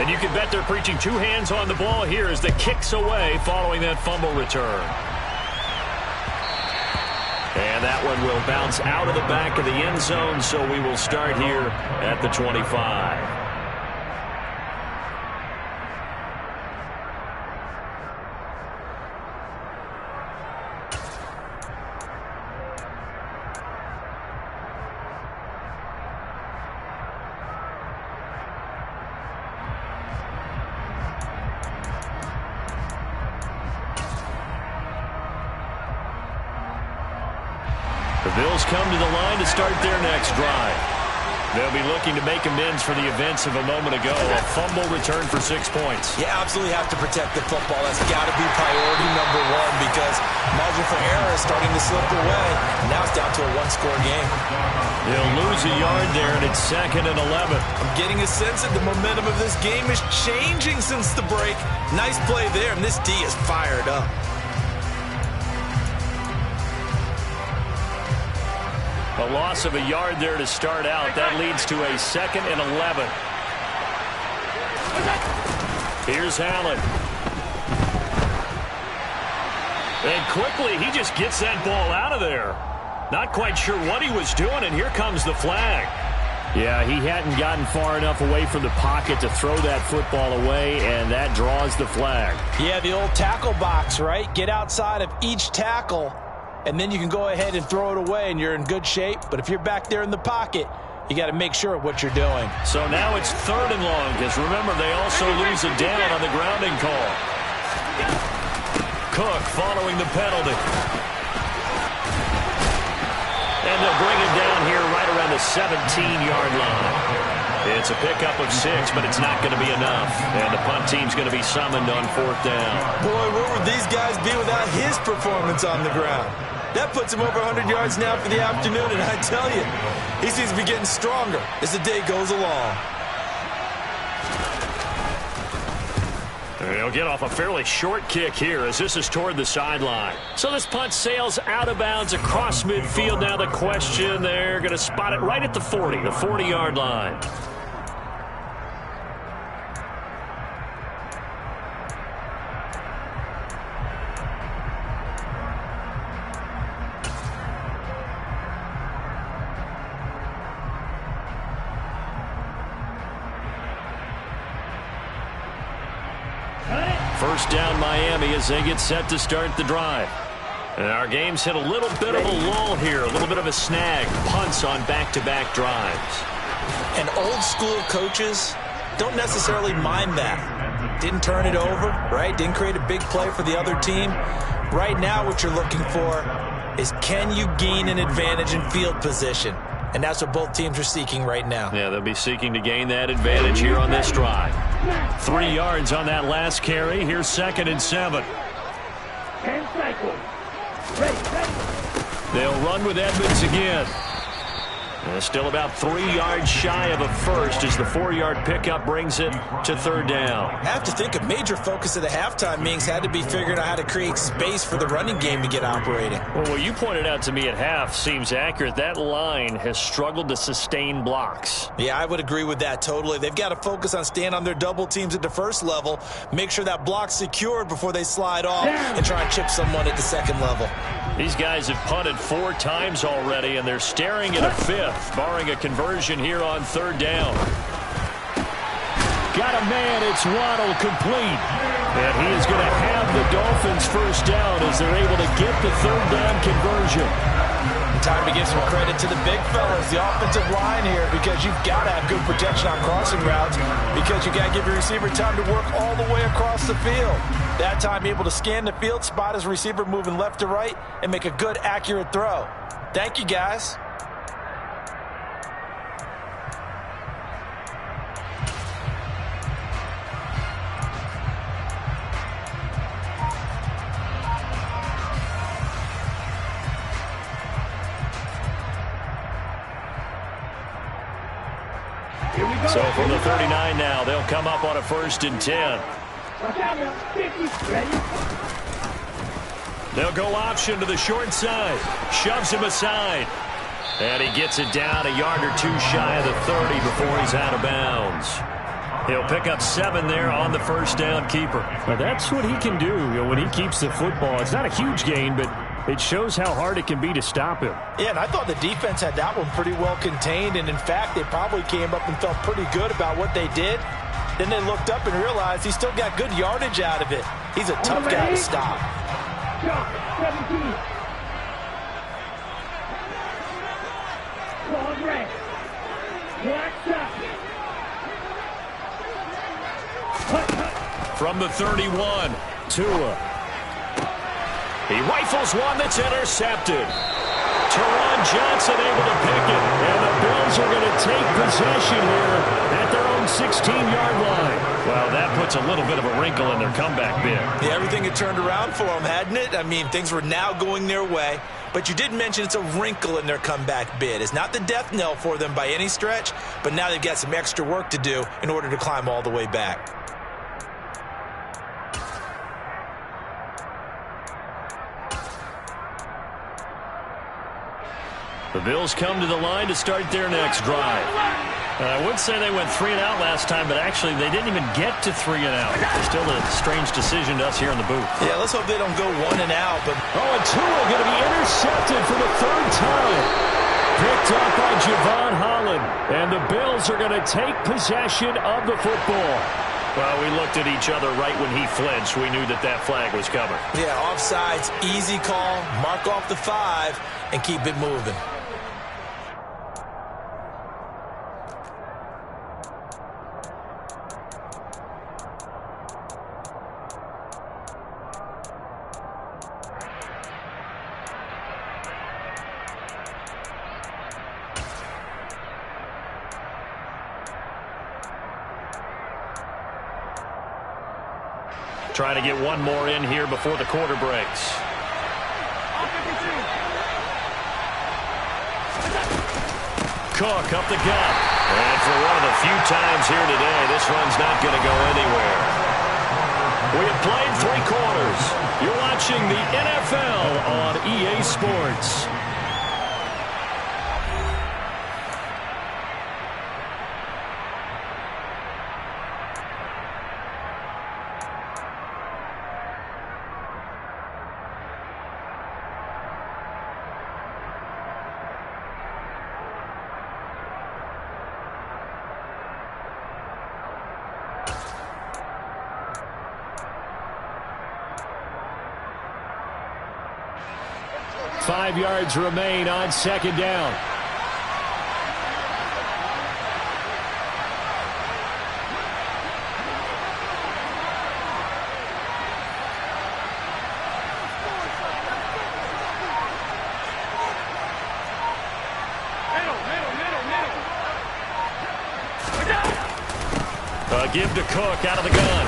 Speaker 1: And you can bet they're preaching 2 hands on the ball here as the kick's away following that fumble return. And that one will bounce out of the back of the end zone, so we will start here at the 25. The Bills come to the line to start their next drive. They'll be looking to make amends for the events of a moment ago. A fumble return for 6 points.
Speaker 6: You absolutely have to protect the football. That's got to be priority number one because margin for error is starting to slip away. And now it's down to a one-score game.
Speaker 1: They'll lose a yard there, and it's 2nd and 11.
Speaker 6: I'm getting a sense that the momentum of this game is changing since the break. Nice play there, and this D is fired up.
Speaker 1: A loss of a yard there to start out. That leads to a 2nd and 11. Here's Allen. And quickly, he just gets that ball out of there. Not quite sure what he was doing, and here comes the flag. Yeah, he hadn't gotten far enough away from the pocket to throw that football away, and that draws the flag.
Speaker 6: Yeah, the old tackle box, right? Get outside of each tackle, and then you can go ahead and throw it away, and you're in good shape. But if you're back there in the pocket, you got to make sure of what you're doing.
Speaker 1: So now it's 3rd and long, because remember, they also lose a down on the grounding call. Cook following the penalty. And they'll bring it down here right around the 17-yard line. It's a pickup of 6, but it's not going to be enough. And the punt team's going to be summoned on 4th down.
Speaker 6: Boy, where would these guys be without his performance on the ground? That puts him over 100 yards now for the afternoon, and I tell you, he seems to be getting stronger as the day goes along.
Speaker 1: He'll get off a fairly short kick here as this is toward the sideline. So this punt sails out of bounds across midfield. Now the question, they're going to spot it right at the 40, the 40-yard line. First down Miami as they get set to start the drive. And our game's hit a little bit of a lull here, a little bit of a snag. Punts on back-to-back drives.
Speaker 6: And old-school coaches don't necessarily mind that. Didn't turn it over, right? Didn't create a big play for the other team. Right now what you're looking for is can you gain an advantage in field position? And that's what both teams are seeking right now.
Speaker 1: Yeah, they'll be seeking to gain that advantage here on this drive. 3 yards on that last carry. Here's 2nd and 7.
Speaker 2: 10 cycles. Ready.
Speaker 1: They'll run with Edmonds again. And still about 3 yards shy of a first as the 4-yard pickup brings it to 3rd down.
Speaker 6: I have to think a major focus of the halftime meetings had to be figuring out how to create space for the running game to get operating.
Speaker 1: Well, what you pointed out to me at half seems accurate. That line has struggled to sustain blocks.
Speaker 6: Yeah, I would agree with that totally. They've got to focus on staying on their double teams at the first level, make sure that block's secured before they slide off and try and chip someone at the second level.
Speaker 1: These guys have punted 4 times already, and they're staring at a 5th, barring a conversion here on 3rd down. Got a man, it's Waddle complete. And he is going to have the Dolphins first down as they're able to get the 3rd down conversion.
Speaker 6: Time to give some credit to the big fellas, the offensive line here, because you've got to have good protection on crossing routes because you got to give your receiver time to work all the way across the field. That time able to scan the field, spot his receiver moving left to right, and make a good, accurate throw. Thank you, guys.
Speaker 1: So from the 39 now, they'll come up on a 1st and 10.
Speaker 2: Watch out now. 50. Ready.
Speaker 1: They'll go option to the short side. Shoves him aside. And he gets it down a yard or 2 shy of the 30 before he's out of bounds. He'll pick up 7 there on the first down keeper. Now that's what he can do, when he keeps the football. It's not a huge gain, but it shows how hard it can be to stop him.
Speaker 6: Yeah, and I thought the defense had that one pretty well contained, and in fact, they probably came up and felt pretty good about what they did. Then they looked up and realized he still got good yardage out of it. He's a tough guy to stop.
Speaker 2: 17. Ball red. Watch out.
Speaker 1: From the 31, Tua. He rifles one that's intercepted. Teron Johnson able to pick it. And the Bills are going to take possession here at their own 16-yard line. Well, that puts a little bit of a wrinkle in their comeback bid.
Speaker 3: Yeah, everything had turned around for them, hadn't it? I mean, things were now going their way. But you did mention it's a wrinkle in their comeback bid. It's not the death knell for them by any stretch, but now they've got some extra work to do in order to climb all the way back.
Speaker 1: The Bills come to the line to start their next drive. I would say they went 3-and-out last time, but actually they didn't even get to 3-and-out. Still a strange decision to us here in the booth.
Speaker 3: Yeah, let's hope they don't go 1-and-out. But
Speaker 1: and Tua going to be intercepted for the third time. Picked up by Javon Holland. And the Bills are going to take possession of the football. Well, we looked at each other right when he flinched. We knew that that flag was covered.
Speaker 3: Yeah, offsides, easy call. Mark off the 5 and keep it moving.
Speaker 1: Trying to get one more in here before the quarter breaks. Cook up the gut. And for one of the few times here today, this run's not going to go anywhere. We have played 3 quarters. You're watching the NFL on EA Sports. Five yards remain on second down. Give to Cook out of the gun.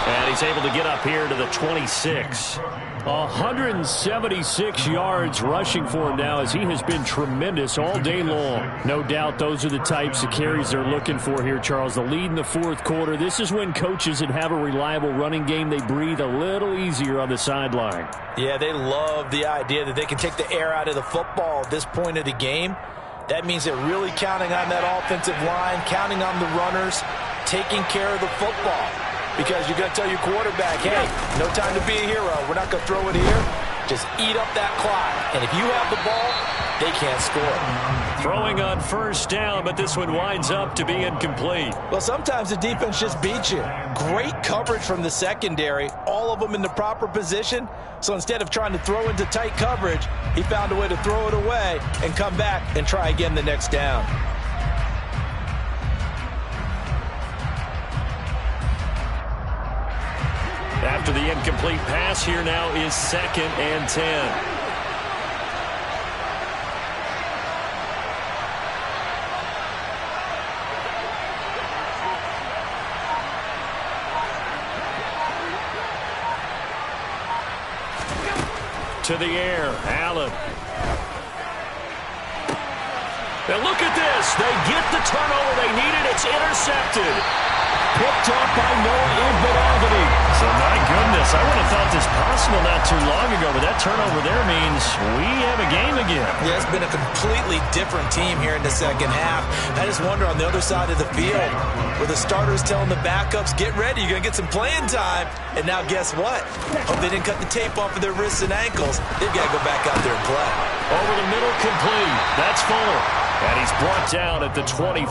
Speaker 1: And he's able to get up here to the 26. 176 yards rushing for him now, as he has been tremendous all day long. No doubt those are the types of carries they're looking for here, Charles. The lead in the fourth quarter. This is when coaches that have a reliable running game, they breathe a little easier on the sideline.
Speaker 3: Yeah, they love the idea that they can take the air out of the football at this point of the game. That means they're really counting on that offensive line, counting on the runners, taking care of the football. Because you're going to tell your quarterback, hey, no time to be a hero. We're not going to throw it here. Just eat up that clock. And if you have the ball, they can't score.
Speaker 1: Throwing on first down, but this one winds up to be incomplete.
Speaker 3: Well, sometimes the defense just beats you. Great coverage from the secondary, all of them in the proper position. So instead of trying to throw into tight coverage, he found a way to throw it away and come back and try again the next down.
Speaker 1: After the incomplete pass, here now is 2nd and 10. To the air, Allen. Now look at this. They get the turnover they needed. It's intercepted. Picked up by Noah Iguodala. So, my goodness, I would have thought this possible not too long ago, but that turnover there means we have a game again.
Speaker 3: Yeah, it's been a completely different team here in the second half. I just wonder on the other side of the field, where the starters telling the backups, get ready, you're going to get some playing time. And now guess what? Hope they didn't cut the tape off of their wrists and ankles. They've got to go back out there and play.
Speaker 1: Over the middle, complete. That's Fuller. And he's brought down at the 24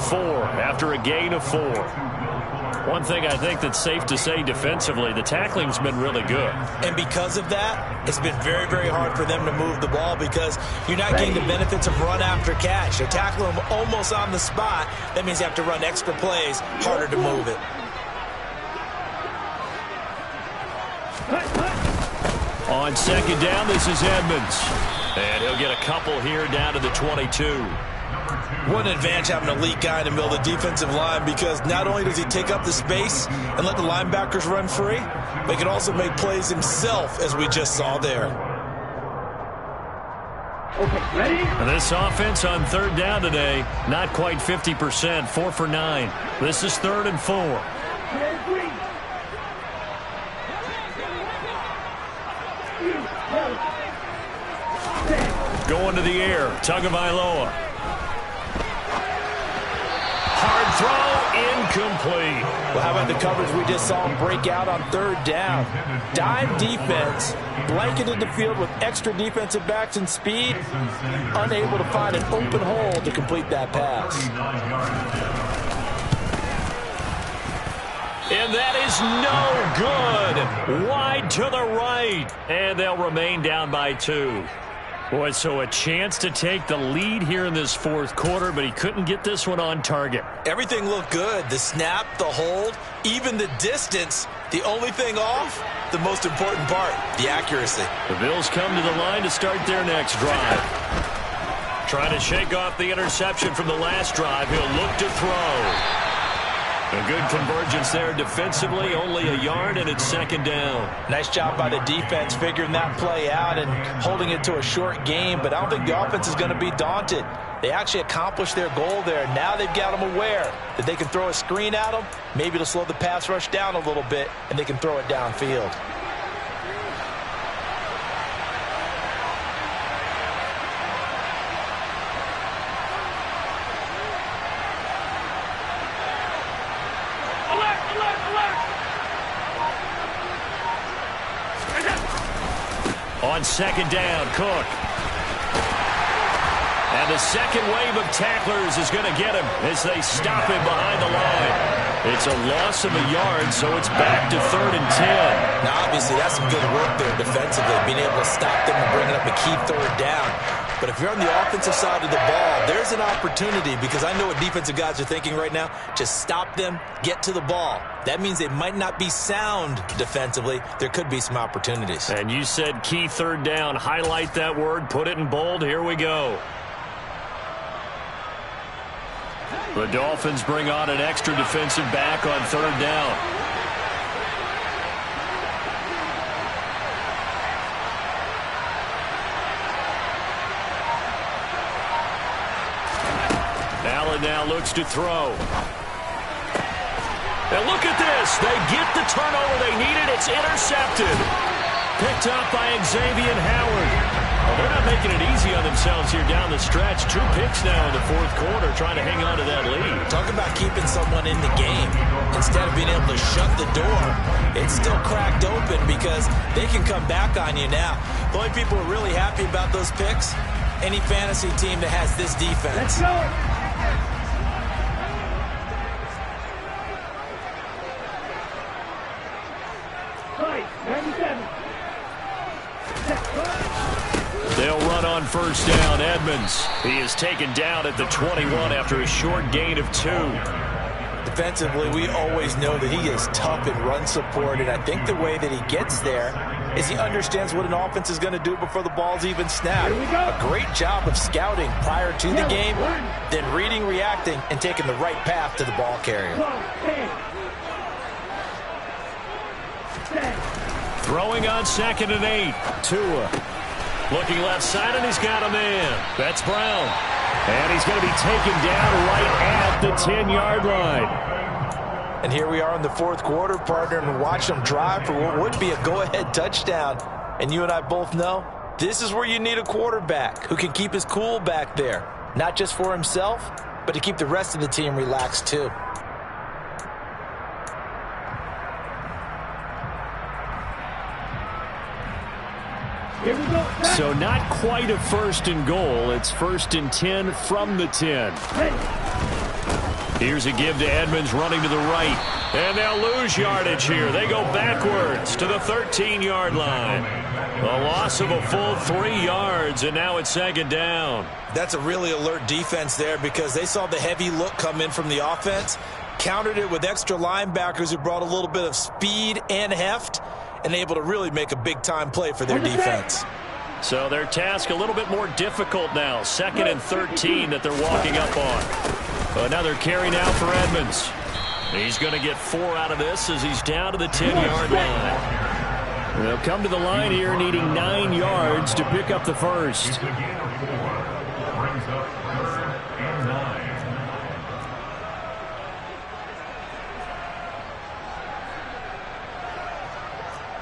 Speaker 1: after a gain of 4. One thing I think that's safe to say defensively, the tackling's been really good. And
Speaker 3: because of that, it's been very, very hard for them to move the ball because you're not getting the benefits of run after catch. You're tackling them almost on the spot. That means you have to run extra plays, harder to move it.
Speaker 1: On second down, this is Edmonds. And he'll get a couple here down to the 22.
Speaker 3: What an advantage having an elite guy in the middle of the defensive line, because not only does he take up the space and let the linebackers run free, but he can also make plays himself, as we just saw there.
Speaker 2: Okay, ready?
Speaker 1: And this offense on third down today, not quite 50%, 4 for 9. This is 3rd and 4. Going to the air, Tagovailoa. Hard throw, incomplete.
Speaker 6: Well, how about the coverage we just saw him break out on third down? Dime defense, blanketed the field with extra defensive backs and speed, unable to find an open hole to complete that pass.
Speaker 1: And that is no good. Wide to the right. And they'll remain down by 2. Boy, so a chance to take the lead here in this 4th quarter, but he couldn't get this one on target.
Speaker 3: Everything looked good. The snap, the hold, even the distance. The only thing off, the most important part, the accuracy.
Speaker 1: The Bills come to the line to start their next drive. Trying to shake off the interception from the last drive. He'll look to throw. A good convergence there defensively, only a yard, and it's 2nd down.
Speaker 6: Nice job by the defense figuring that play out and holding it to a short game, but I don't think the offense is going to be daunted. They actually accomplished their goal there. Now they've got them aware that they can throw a screen at them, maybe to slow the pass rush down a little bit, and they can throw it downfield.
Speaker 1: On 2nd down, Cook. And the second wave of tacklers is going to get him as they stop him behind the line. It's a loss of a yard, so it's back to 3rd and 10.
Speaker 3: Now, obviously, that's some good work there defensively, being able to stop them and bring it up a key 3rd down. But if you're on the offensive side of the ball, there's an opportunity, because I know what defensive guys are thinking right now. Just stop them, get to the ball. That means they might not be sound defensively. There could be some opportunities.
Speaker 1: And you said key 3rd down. Highlight that word, put it in bold. Here we go. The Dolphins bring on an extra defensive back on 3rd down. Allen now looks to throw. And look at this. They get the turnover they needed. It's intercepted. Picked up by Xavier Howard. Well, they're not making it easy on themselves here down the stretch. 2 picks now in the 4th quarter, trying to hang on to that lead.
Speaker 3: Talk about keeping someone in the game. Instead of being able to shut the door, it's still cracked open because they can come back on you now. The only people who are really happy about those picks, any fantasy team that has this defense.
Speaker 2: Let's go. Right, 97.
Speaker 1: They'll run on 1st down. Edmonds. He is taken down at the 21 after a short gain of 2.
Speaker 6: Defensively, we always know that he is tough in run support, and I think the way that he gets there is he understands what an offense is going to do before the ball's even snapped. A great job of scouting prior to the game, then reading, reacting, and taking the right path to the ball carrier.
Speaker 1: Throwing on 2nd and 8. Tua. Looking left side, and he's got a man. That's Brown. And he's going to be taken down right at the 10-yard line.
Speaker 6: And here we are in the 4th quarter, partner, and watch them drive for what would be a go-ahead touchdown. And you and I both know this is where you need a quarterback who can keep his cool back there. Not just for himself, but to keep the rest of the team relaxed too.
Speaker 2: Here we go.
Speaker 1: So not quite a 1st and goal. It's 1st and 10 from the 10. Here's a give to Edmonds running to the right. And they'll lose yardage here. They go backwards to the 13-yard line. A loss of a full 3 yards, and now it's 2nd down.
Speaker 3: That's a really alert defense there because they saw the heavy look come in from the offense, countered it with extra linebackers who brought a little bit of speed and heft, and able to really make a big-time play for their defense.
Speaker 1: So their task a little bit more difficult now. 2nd and 13 that they're walking up on. Another carry now for Edmonds. He's going to get 4 out of this as he's down to the 10-yard line. They'll come to the line here needing 9 yards to pick up the first.
Speaker 5: Brings up 3rd and 9.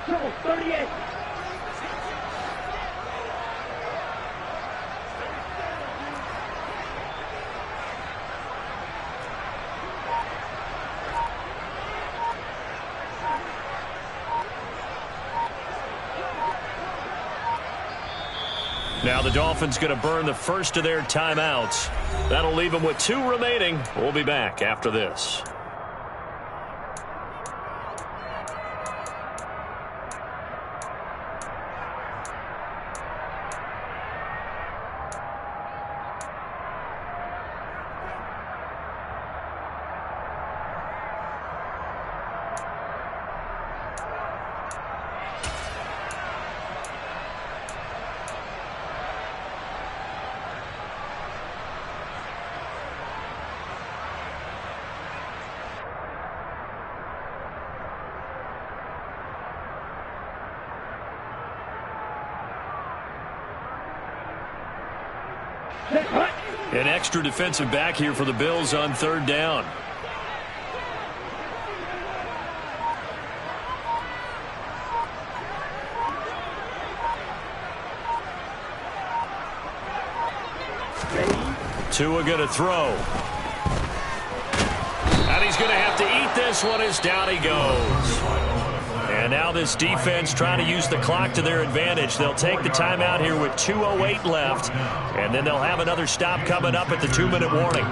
Speaker 2: Trouble, 38.
Speaker 1: Now the Dolphins going to burn the first of their timeouts. That'll leave them with 2 remaining. We'll be back after this. An extra defensive back here for the Bills on 3rd down. Tua going to throw. And he's going to have to eat this one as down he goes. And now this defense trying to use the clock to their advantage. They'll take the timeout here with 2:08 left. And then they'll have another stop coming up at the 2-minute warning.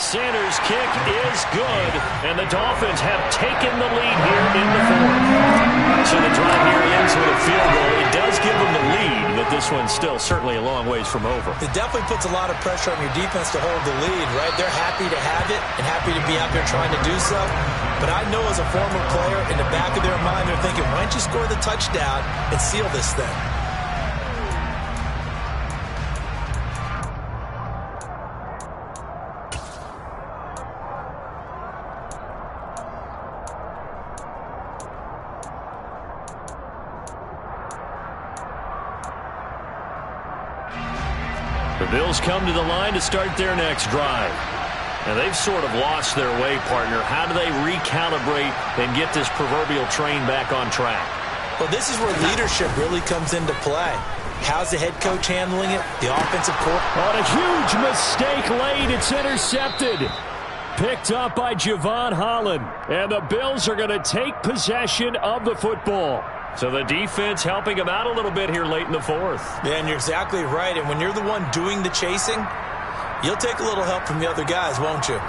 Speaker 1: Sanders' kick is good. And the Dolphins have taken the lead here in the 4th. So the drive here ends with a field goal. It does give them the lead, but this one's still certainly a long ways from over.
Speaker 3: It definitely puts a lot of pressure on your defense to hold the lead, right? They're happy to have it and happy to be out there trying to do so. But I know as a former player, in the back of their mind, they're thinking, why don't you score the touchdown and seal this thing?
Speaker 1: The Bills come to the line to start their next drive. And they've sort of lost their way, partner. How do they recalibrate and get this proverbial train back on track?
Speaker 3: Well, this is where leadership really comes into play. How's the head coach handling it? The offensive coordinator.
Speaker 1: On a huge mistake late, it's intercepted. Picked up by Javon Holland. And the Bills are going to take possession of the football. So the defense helping them out a little bit here late in the 4th.
Speaker 3: Yeah, and you're exactly right. And when you're the one doing the chasing, you'll take a little help from the other guys, won't you?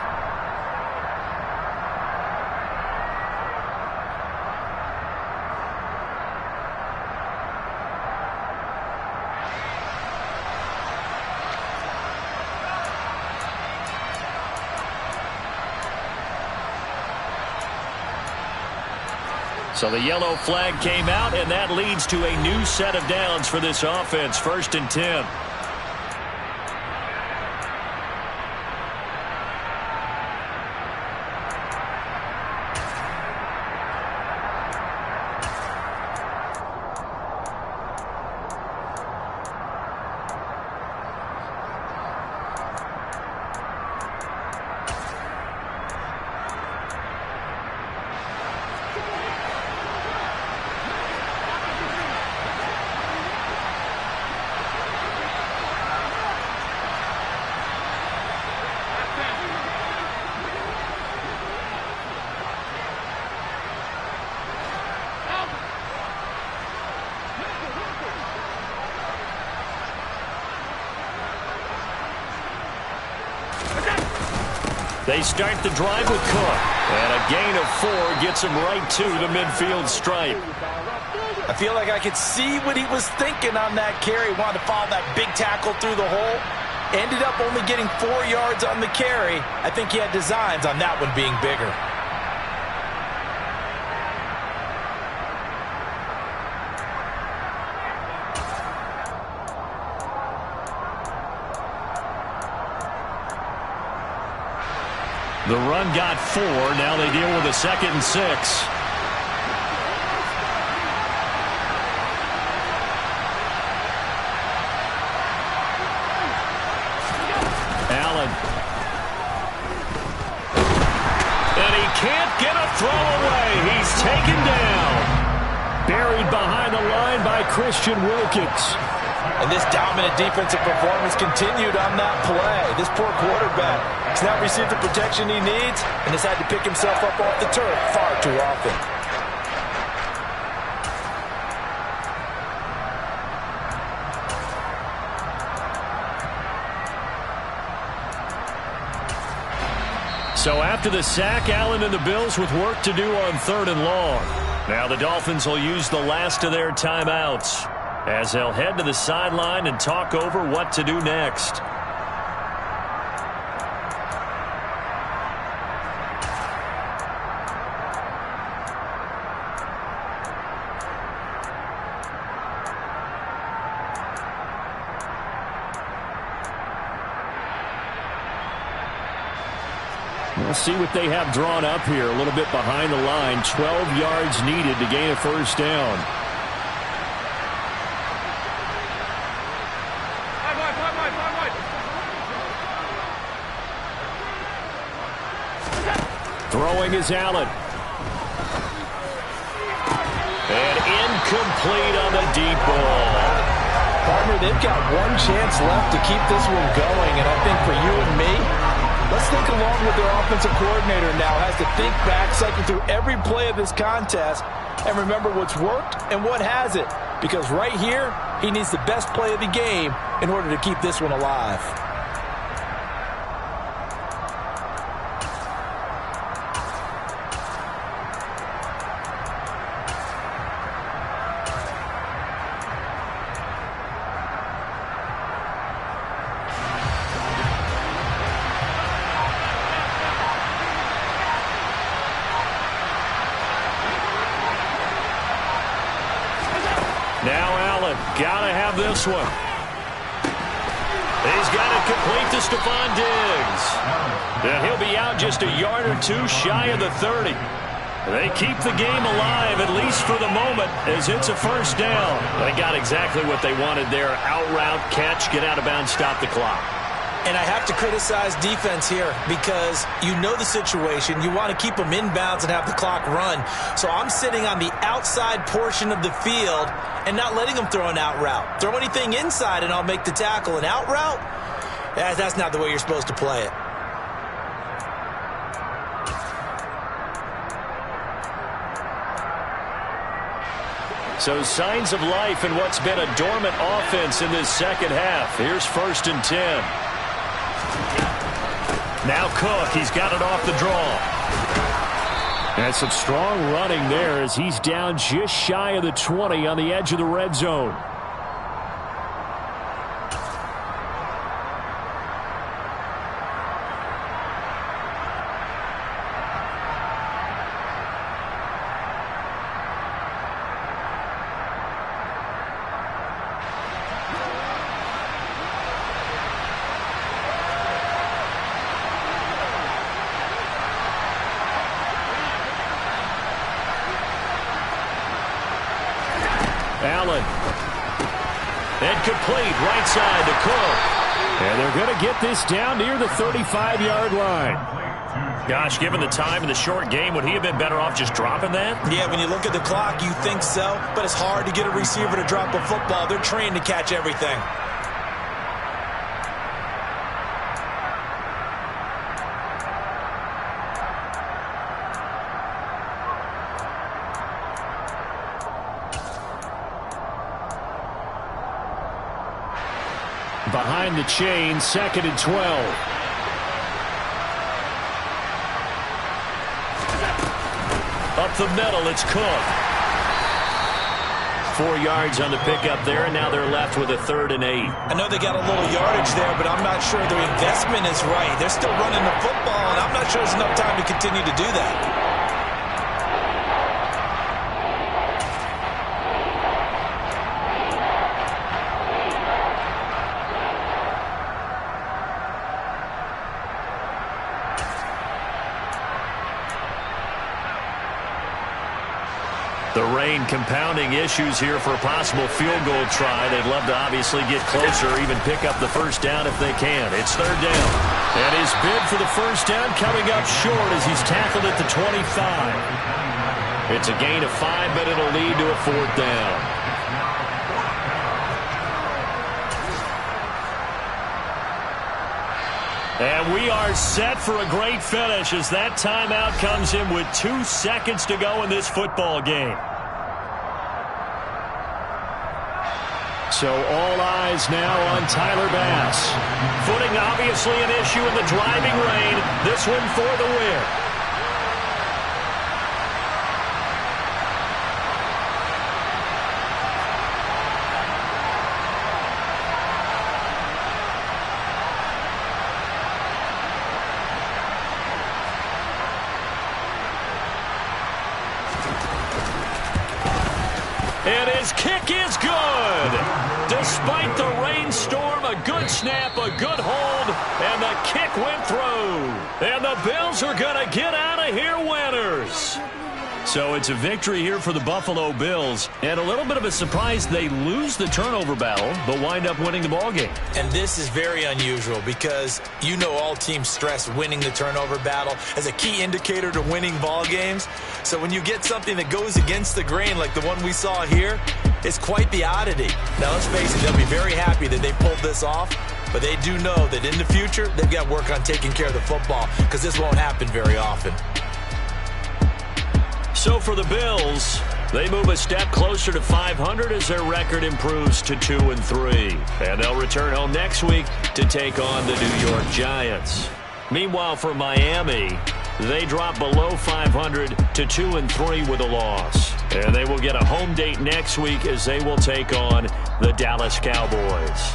Speaker 1: So the yellow flag came out, and that leads to a new set of downs for this offense. 1st and 10. They start the drive with Cook. And a gain of 4 gets him right to the midfield stripe.
Speaker 6: I feel like I could see what he was thinking on that carry. Wanted to follow that big tackle through the hole. Ended up only getting 4 yards on the carry. I think he had designs on that one being bigger.
Speaker 1: The run got 4. Now they deal with a 2nd and 6. Allen. And he can't get a throw away. He's taken down. Buried behind the line by Christian Wilkins.
Speaker 6: And this dominant defensive performance continued on that play. This poor quarterback has not received the protection he needs and has had to pick himself up off the turf far too often.
Speaker 1: So after the sack, Allen and the Bills with work to do on 3rd and long. Now the Dolphins will use the last of their timeouts as they'll head to the sideline and talk over what to do next. We'll see what they have drawn up here. A little bit behind the line. 12 yards needed to gain a 1st down. Throwing is Allen. And incomplete on the deep ball.
Speaker 6: Partner, they've got one chance left to keep this one going, and I think for you and me, let's think along with their offensive coordinator now. Has to think back, cycle through every play of this contest, and remember what's worked and what hasn't. Because right here, he needs the best play of the game in order to keep this one alive.
Speaker 1: Now Allen, gotta have this one. He's got it complete to Stephon Diggs. And he'll be out just a yard or 2 shy of the 30. They keep the game alive, at least for the moment, as it's a 1st down. They got exactly what they wanted there. Out route, catch, get out of bounds, stop the clock.
Speaker 3: And I have to criticize defense here because you know the situation. You want to keep them inbounds and have the clock run. So I'm sitting on the outside portion of the field and not letting them throw an out route. Throw anything inside and I'll make the tackle. An out route? That's not the way you're supposed to play it.
Speaker 1: So signs of life in what's been a dormant offense in this 2nd half. Here's 1st and 10. Now Cook, he's got it off the draw. And some strong running there as he's down just shy of the 20 on the edge of the red zone. Allen. And complete right side to Cook. And they're going to get this down near the 35-yard line. Gosh, given the time in the short game, would he have been better off just dropping that?
Speaker 3: Yeah, when you look at the clock, you think so. But it's hard to get a receiver to drop a football. They're trained to catch everything.
Speaker 1: Behind the chain, 2nd and 12. Up the middle, it's Cook. 4 yards on the pickup there, and now they're left with a 3rd and 8.
Speaker 3: I know they got a little yardage there, but I'm not sure their investment is right. They're still running the football, and I'm not sure there's enough time to continue to do that.
Speaker 1: The rain compounding issues here for a possible field goal try. They'd love to obviously get closer, even pick up the first down if they can. It's third down. And his bid for the first down coming up short as he's tackled at the 25. It's a gain of 5, but it'll lead to a fourth down. And we are set for a great finish as that timeout comes in with 2 seconds to go in this football game. So all eyes now on Tyler Bass. Footing obviously an issue in the driving rain. This one for the win. And his kick is good. Despite the rainstorm, a good snap, a good hold, and the kick went through. And the Bills are going to get out of here winners. So it's a victory here for the Buffalo Bills. And a little bit of a surprise, they lose the turnover battle, but wind up winning the ballgame.
Speaker 3: And this is very unusual because you know all teams stress winning the turnover battle as a key indicator to winning ball games. So when you get something that goes against the grain like the one we saw here, it's quite the oddity. Now let's face it, they'll be very happy that they pulled this off, but they do know that in the future, they've got to work on taking care of the football because this won't happen very often.
Speaker 1: So for the Bills, they move a step closer to 500 as their record improves to 2-3. And they'll return home next week to take on the New York Giants. Meanwhile, for Miami, they drop below 500 to 2-3 with a loss. And they will get a home date next week as they will take on the Dallas Cowboys.